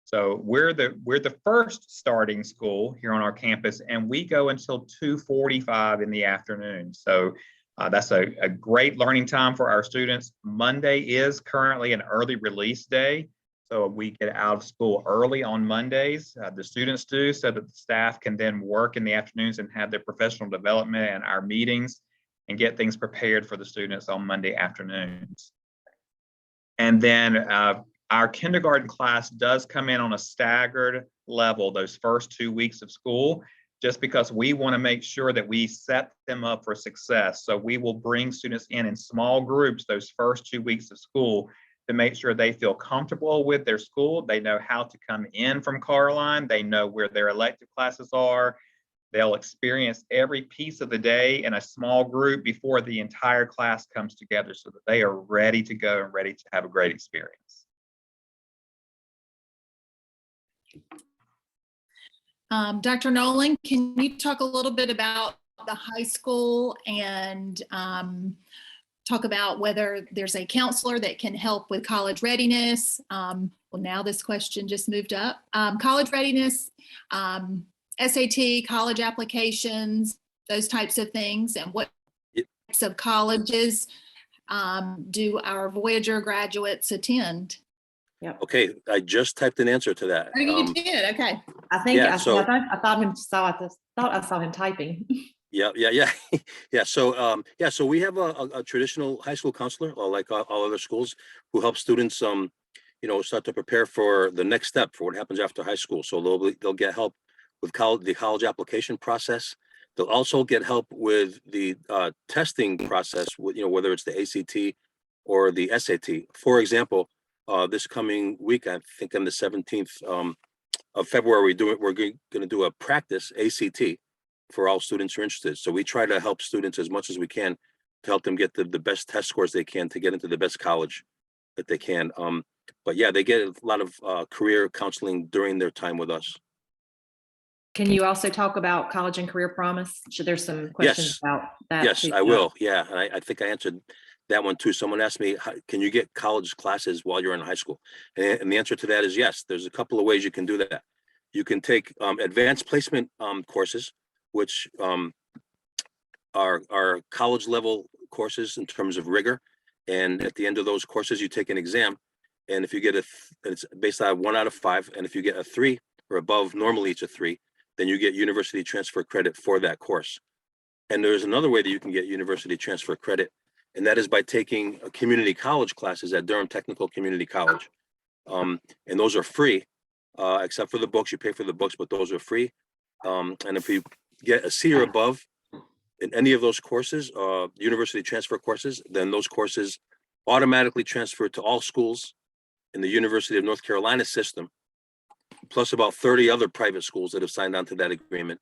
So we're the first starting school here on our campus, and we go until 2:45 in the afternoon. So that's a great learning time for our students. Monday is currently an early release day. So we get out of school early on Mondays. The students do, so that the staff can then work in the afternoons and have their professional development and our meetings and get things prepared for the students on Monday afternoons. And then our kindergarten class does come in on a staggered level those first 2 weeks of school, just because we want to make sure that we set them up for success. So we will bring students in small groups those first 2 weeks of school to make sure they feel comfortable with their school. They know how to come in from Carline. They know where their elective classes are. They'll experience every piece of the day in a small group before the entire class comes together, so that they are ready to go and ready to have a great experience. Dr. Nolan, can you talk a little bit about the high school and talk about whether there's a counselor that can help with college readiness? Well, now this question just moved up. College readiness, SAT, college applications, those types of things, and what types of colleges do our Voyager graduates attend? Yep. Okay, I just typed an answer to that. Oh, you did? Okay. I think Yeah, I so- thought I saw him typing. Yeah. Yeah. So we have a traditional high school counselor, like all other schools, who helps students, start to prepare for the next step for what happens after high school. So they'll get help with the college application process. They'll also get help with the testing process, whether it's the ACT or the SAT. For example, this coming week, I think on the 17th, of February, we're going to do a practice ACT for all students who are interested. So we try to help students as much as we can to help them get the best test scores they can to get into the best college that they can. But yeah, they get a lot of career counseling during their time with us. Can you also talk about College and Career Promise? Should there's some questions about that? Yes, too? I will. Yeah, and I think I answered that one too. Someone asked me, can you get college classes while you're in high school? And the answer to that is yes. There's a couple of ways you can do that. You can take advanced placement courses, which are college level courses in terms of rigor. And at the end of those courses, you take an exam. And if you get it's based on 1 out of 5. And if you get a 3 or above, normally it's a 3, then you get university transfer credit for that course. And there's another way that you can get university transfer credit, and that is by taking community college classes at Durham Technical Community College. And those are free, except for the books. You pay for the books, but those are free. And if you get a C or above in any of those courses, university transfer courses, then those courses automatically transfer to all schools in the University of North Carolina system, plus about 30 other private schools that have signed on to that agreement.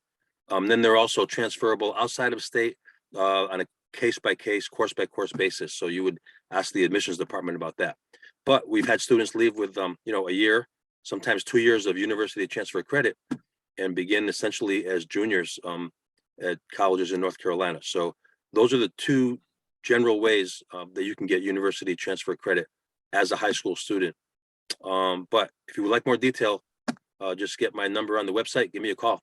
Then they're also transferable outside of state on a case-by-case, course-by-course basis. So you would ask the admissions department about that. But we've had students leave with, a year, sometimes 2 years of university transfer credit and begin essentially as juniors at colleges in North Carolina. So those are the 2 general ways that you can get university transfer credit as a high school student. But if you would like more detail, just get my number on the website, give me a call.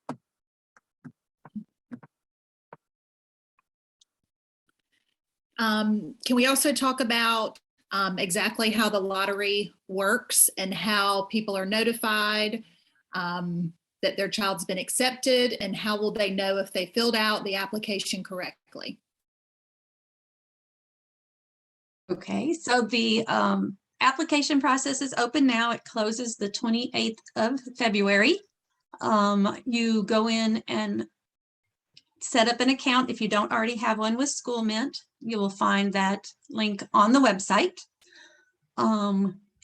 Can we also talk about exactly how the lottery works and how people are notified that their child's been accepted, and how will they know if they filled out the application correctly? Okay, so the application process is open now. It closes the 28th of February. You go in and set up an account. If you don't already have one with SchoolMint, you will find that link on the website.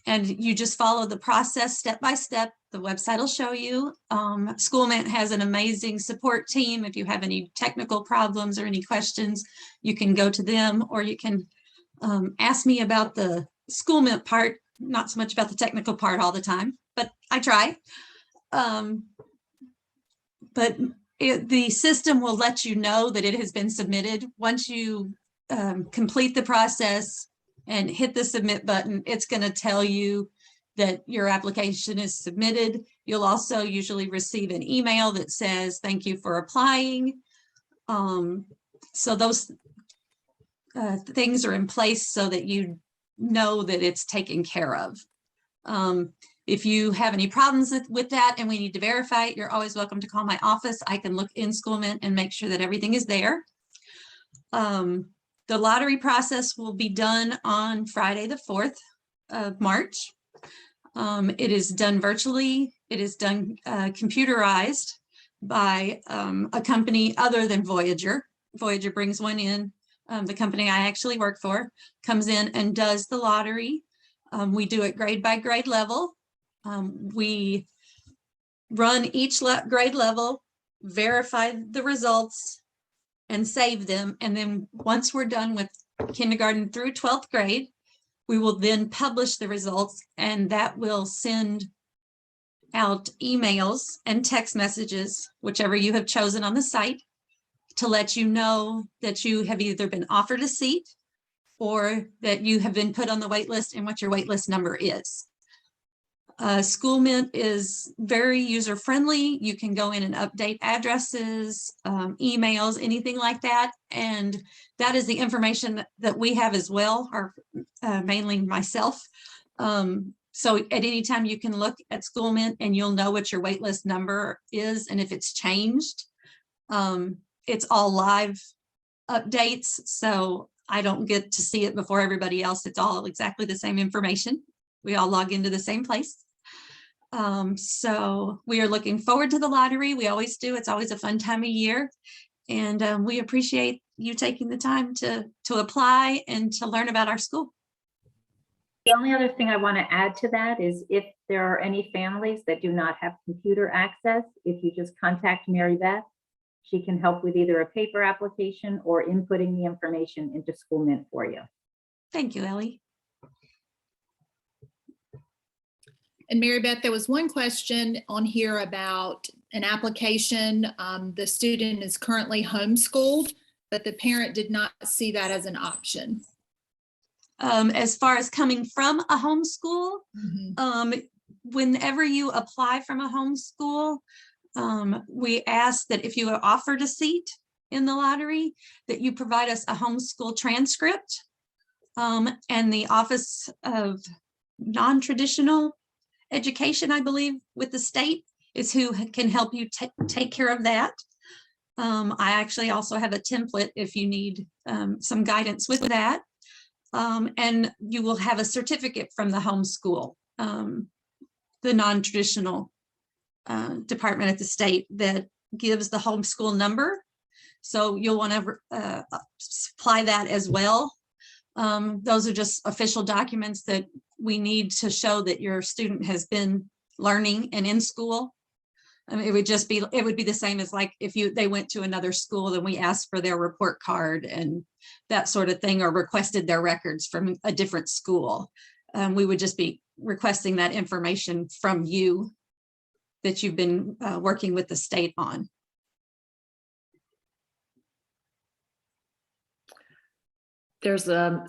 And you just follow the process step by step. The website will show you. SchoolMint has an amazing support team. If you have any technical problems or any questions, you can go to them, or you can ask me about the SchoolMint part, not so much about the technical part all the time, but I try. But the system will let you know that it has been submitted. Once you complete the process and hit the submit button, it's going to tell you that your application is submitted. You'll also usually receive an email that says, thank you for applying. So those things are in place so that you know that it's taken care of. If you have any problems with that and we need to verify it, you're always welcome to call my office. I can look in SchoolMint and make sure that everything is there. The lottery process will be done on Friday, the 4th of March. It is done virtually. It is done computerized by a company other than Voyager. Voyager brings one in. The company I actually work for comes in and does the lottery. We do it grade by grade level. We run each grade level, verify the results, and save them. And then once we're done with kindergarten through 12th grade, we will then publish the results, and that will send out emails and text messages, whichever you have chosen on the site, to let you know that you have either been offered a seat or that you have been put on the wait list and what your wait list number is. SchoolMint is very user-friendly. You can go in and update addresses, emails, anything like that. And that is the information that we have as well, or mainly myself. So at any time you can look at SchoolMint and you'll know what your waitlist number is and if it's changed. It's all live updates, so I don't get to see it before everybody else. It's all exactly the same information. We all log into the same place. So we are looking forward to the lottery. We always do. It's always a fun time of year. And we appreciate you taking the time to apply and to learn about our school. The only other thing I want to add to that is if there are any families that do not have computer access, if you just contact Mary Beth, she can help with either a paper application or inputting the information into School Mint for you. Thank you, Ellie. And Mary Beth, there was one question on here about an application. The student is currently homeschooled, but the parent did not see that as an option. As far as coming from a homeschool, whenever you apply from a homeschool, we ask that if you are offered a seat in the lottery, that you provide us a homeschool transcript. And the Office of Non-Traditional Education, I believe, with the state is who can help you take care of that. I actually also have a template if you need some guidance with that. And you will have a certificate from the homeschool, the non-traditional department at the state that gives the homeschool number. So you'll want to supply that as well. Those are just official documents that we need to show that your student has been learning and in school. I mean, it would be the same as like if they went to another school, then we asked for their report card and that sort of thing, or requested their records from a different school. We would just be requesting that information from you that you've been working with the state on. There's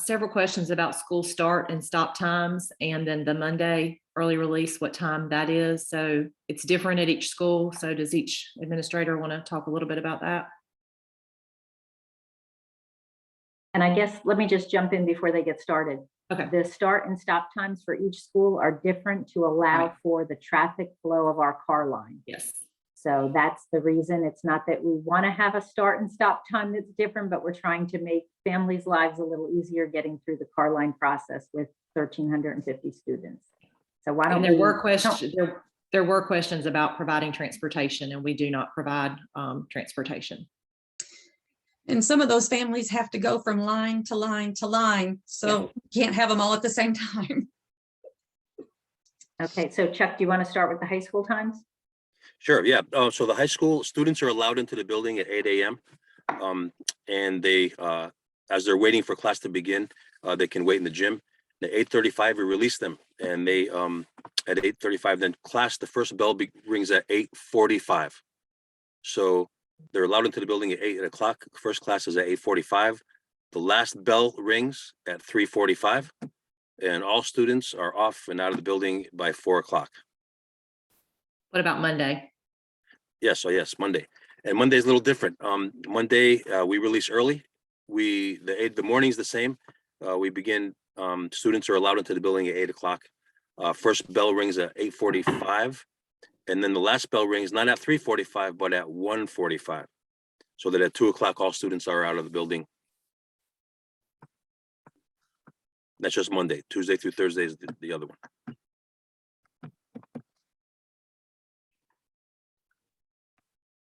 several questions about school start and stop times, and then the Monday early release, what time that is. So it's different at each school. So does each administrator want to talk a little bit about that? And I guess, let me just jump in before they get started. Okay. The start and stop times for each school are different to allow for the traffic flow of our car line. Yes. So that's the reason. It's not that we want to have a start and stop time that's different, but we're trying to make families' lives a little easier getting through the car line process with 1,350 students. So why don't there were questions about providing transportation, and we do not provide transportation. And some of those families have to go from line to line to line. So you can't have them all at the same time. Okay, so Chuck, do you want to start with the high school times? Sure, yeah. So the high school students are allowed into the building at 8 a.m. And they, as they're waiting for class to begin, they can wait in the gym. At 8:35, we release them, and they at 8:35, then class, the first bell rings at 8:45. So they're allowed into the building at 8 o'clock. First class is at 8:45. The last bell rings at 3:45, and all students are off and out of the building by 4 o'clock. What about Monday? Yes, so yes, Monday. And Monday is a little different. Monday, we release early. The morning's the same. We begin, students are allowed into the building at 8 o'clock. First bell rings at 8:45. And then the last bell rings not at 3:45, but at 1:45. So that at 2 o'clock, all students are out of the building. That's just Monday. Tuesday through Thursday is the other one.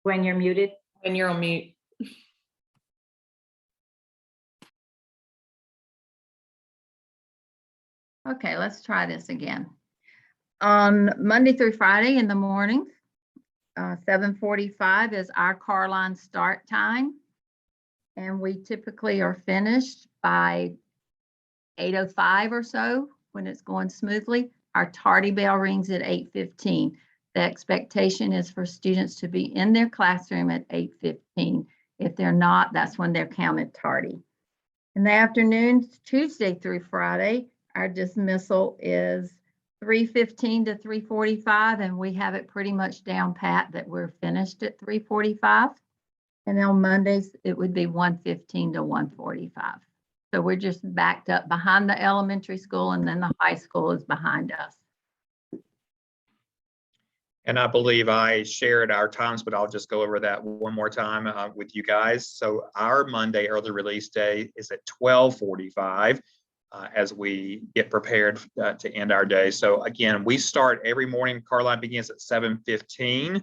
When you're muted. When you're on mute. Okay, let's try this again. On Monday through Friday in the morning, 7:45 is our car line start time. And we typically are finished by 8:05 or so when it's going smoothly. Our tardy bell rings at 8:15. The expectation is for students to be in their classroom at 8:15. If they're not, that's when they're counted tardy. In the afternoons, Tuesday through Friday, our dismissal is 3:15 to 3:45, and we have it pretty much down pat that we're finished at 3:45. And on Mondays, it would be 1:15 to 1:45. So we're just backed up behind the elementary school, and then the high school is behind us. And I believe I shared our times, but I'll just go over that one more time with you guys. So our Monday early release day is at 12:45 as we get prepared to end our day. So again, we start every morning, car line begins at 7:15.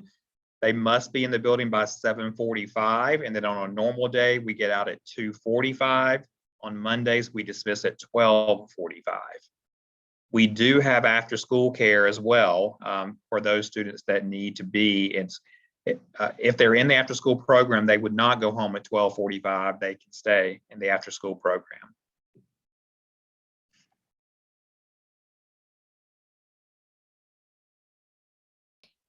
They must be in the building by 7:45. And then on a normal day, we get out at 2:45. On Mondays, we dismiss at 12:45. We do have after-school care as well for those students that need to be. If they're in the after-school program, they would not go home at 12:45. They can stay in the after-school program.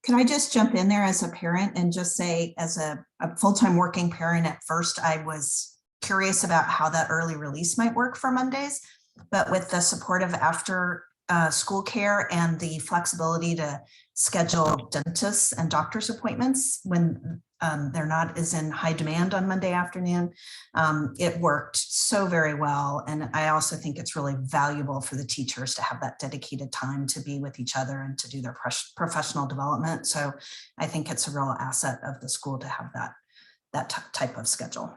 Can I just jump in there as a parent and just say, as a full-time working parent, at first I was curious about how that early release might work for Mondays, but with the support of after school care and the flexibility to schedule dentists and doctor's appointments when they're not as in high demand on Monday afternoon, it worked so very well. And I also think it's really valuable for the teachers to have that dedicated time to be with each other and to do their professional development. So I think it's a real asset of the school to have that type of schedule.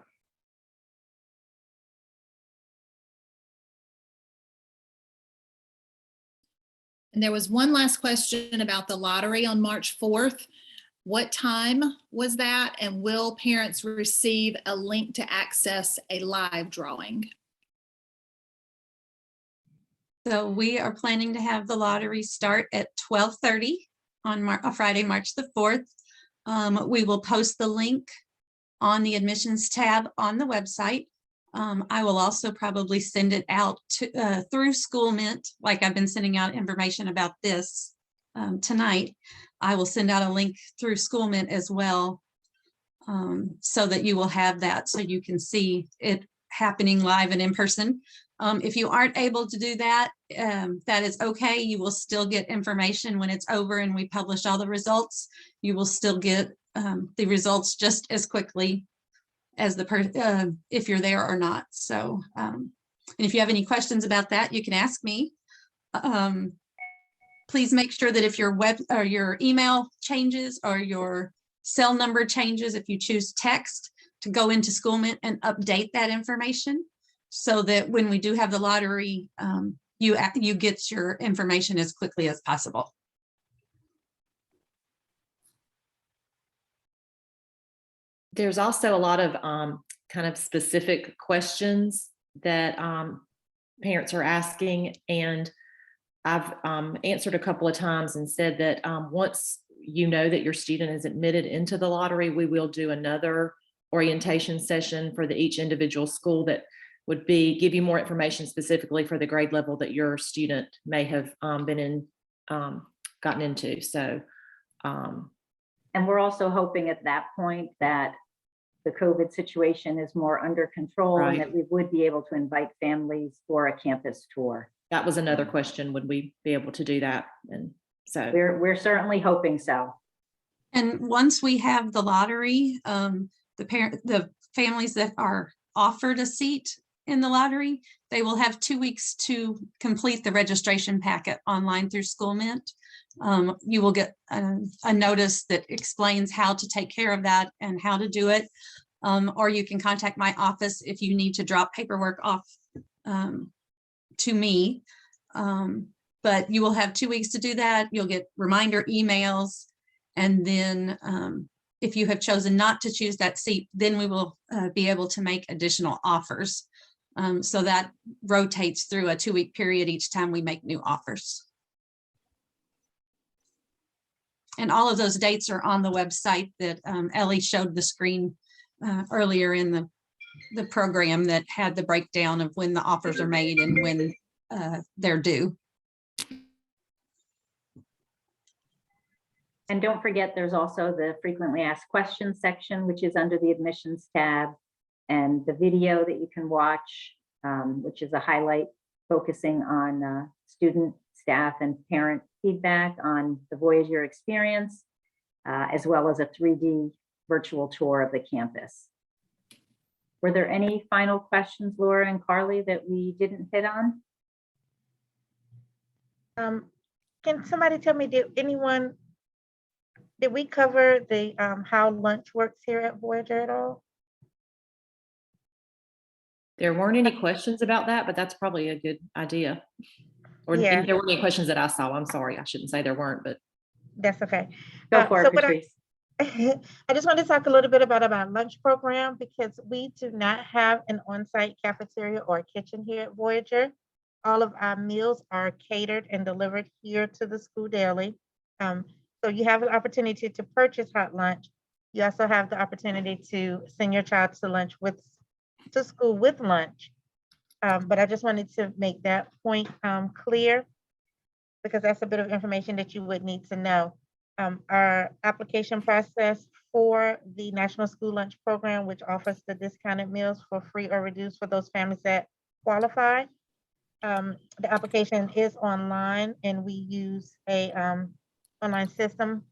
And there was one last question about the lottery on March 4th. What time was that? And will parents receive a link to access a live drawing? So we are planning to have the lottery start at 12:30 on Friday, March the 4th. We will post the link on the admissions tab on the website. I will also probably send it out through School Mint, like I've been sending out information about this tonight. I will send out a link through School Mint as well, so that you will have that, so you can see it happening live and in person. If you aren't able to do that, that is okay. You will still get information when it's over and we publish all the results. You will still get the results just as quickly as if you're there or not. So, and if you have any questions about that, you can ask me. Please make sure that if your your email changes or your cell number changes, if you choose text, to go into School Mint and update that information so that when we do have the lottery, you get your information as quickly as possible. There's also a lot of kind of specific questions that parents are asking, and I've answered a couple of times and said that once you know that your student is admitted into the lottery, we will do another orientation session for each individual school that would give you more information specifically for the grade level that your student may have gotten into. So, and we're also hoping at that point that the COVID situation is more under control, right, and that we would be able to invite families for a campus tour. That was another question. Would we be able to do that? And so we're certainly hoping so. And once we have the lottery, the families that are offered a seat in the lottery, they will have 2 weeks to complete the registration packet online through School Mint. You will get a notice that explains how to take care of that and how to do it. Or you can contact my office if you need to drop paperwork off to me. But you will have 2 weeks to do that. You'll get reminder emails. And then if you have chosen not to choose that seat, then we will be able to make additional offers. So that rotates through a 2-week period each time we make new offers. And all of those dates are on the website that Ellie showed the screen earlier in the program that had the breakdown of when the offers are made and when they're due. And don't forget, there's also the frequently asked questions section, which is under the admissions tab, and the video that you can watch, which is a highlight focusing on student, staff, and parent feedback on the Voyager experience, as well as a 3D virtual tour of the campus. Were there any final questions, Laura and Carly, that we didn't hit on? Can somebody tell me, did we cover the how lunch works here at Voyager at all? there weren't any questions about that, but that's probably a good idea. Or Yeah. there weren't any questions that I saw. I'm sorry. I shouldn't say there weren't, but. That's okay. Go for it, what Patrice. I just want to talk a little bit about our lunch program, because we do not have an on-site cafeteria or kitchen here at Voyager. all of our meals are catered and delivered here to the school daily. So you have an opportunity to purchase hot lunch. You also have the opportunity to send your child to school with lunch. But I just wanted to make that point clear, because that's a bit of information that you would need to know. Our application process for the National School Lunch Program, which offers the discounted meals for free or reduced for those families that qualify. The application is online, and we use a online system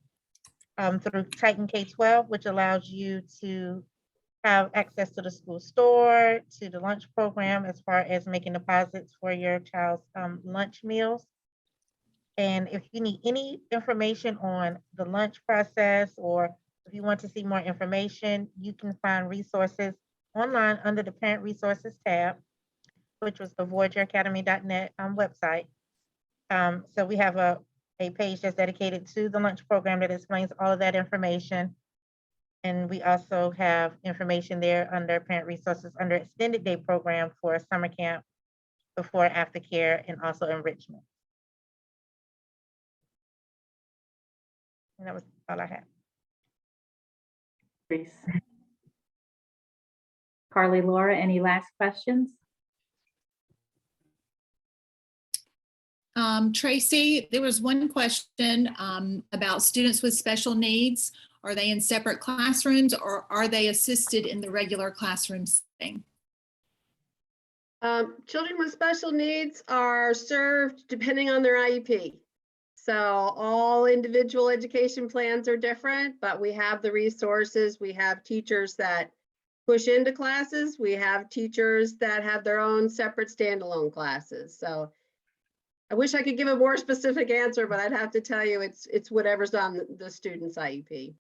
through Titan K-12, which allows you to have access to the school store, to the lunch program, as far as making deposits for your child's lunch meals. And if you need any information on the lunch process, or if you want to see more information, you can find resources online under the Parent Resources tab, which was the VoyagerAcademy.net website. So we have a page that's dedicated to the lunch program that explains all of that information. And we also have information there under Parent Resources under Extended Day Program for summer camp, before, after care, and also enrichment. And that was all I had. Please. Carly, Laura, any last questions? Tracy, there was one question about students with special needs. Are they in separate classrooms, or are they assisted in the regular classroom setting? Children with special needs are served depending on their IEP. So all individual education plans are different, but we have the resources. We have teachers that push into classes. We have teachers that have their own separate standalone classes. So I wish I could give a more specific answer, but I'd have to tell you it's whatever's on the student's IEP.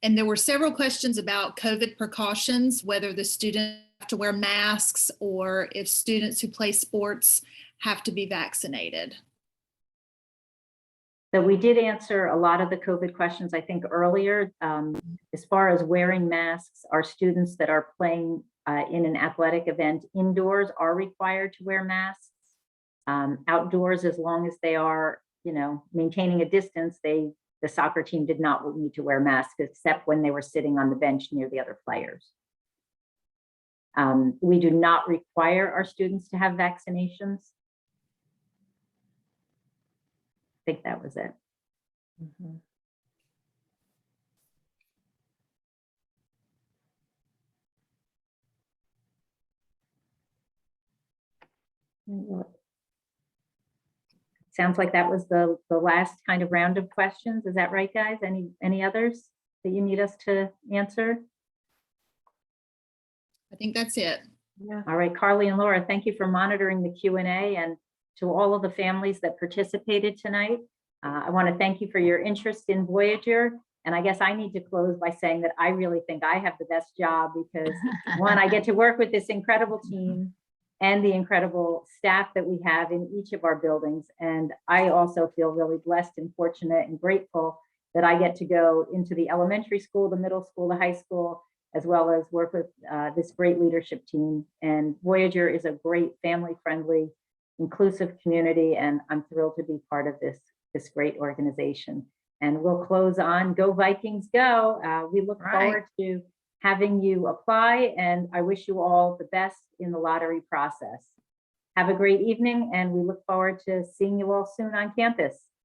And there were several questions about COVID precautions, whether the students have to wear masks or if students who play sports have to be vaccinated. So we did answer a lot of the COVID questions, I think, earlier. As far as wearing masks, our students that are playing in an athletic event indoors are required to wear masks. Outdoors, as long as they are, maintaining a distance, the soccer team did not need to wear masks, except when they were sitting on the bench near the other players. We do not require our students to have vaccinations. I think that was it. Sounds like that was the last kind of round of questions. Is that right, guys? Any others that you need us to answer? I think that's it. Yeah. All right, Carly and Laura, thank you for monitoring the Q&A, and to all of the families that participated tonight. I want to thank you for your interest in Voyager. And I guess I need to close by saying that I really think I have the best job, because one, I get to work with this incredible team and the incredible staff that we have in each of our buildings. And I also feel really blessed and fortunate and grateful that I get to go into the elementary school, the middle school, the high school, as well as work with this great leadership team. And Voyager is a great family-friendly, inclusive community, and I'm thrilled to be part of this great organization. And we'll close on Go Vikings Go. We look forward to having you apply, and I wish you all the best in the lottery process. Have a great evening, and we look forward to seeing you all soon on campus.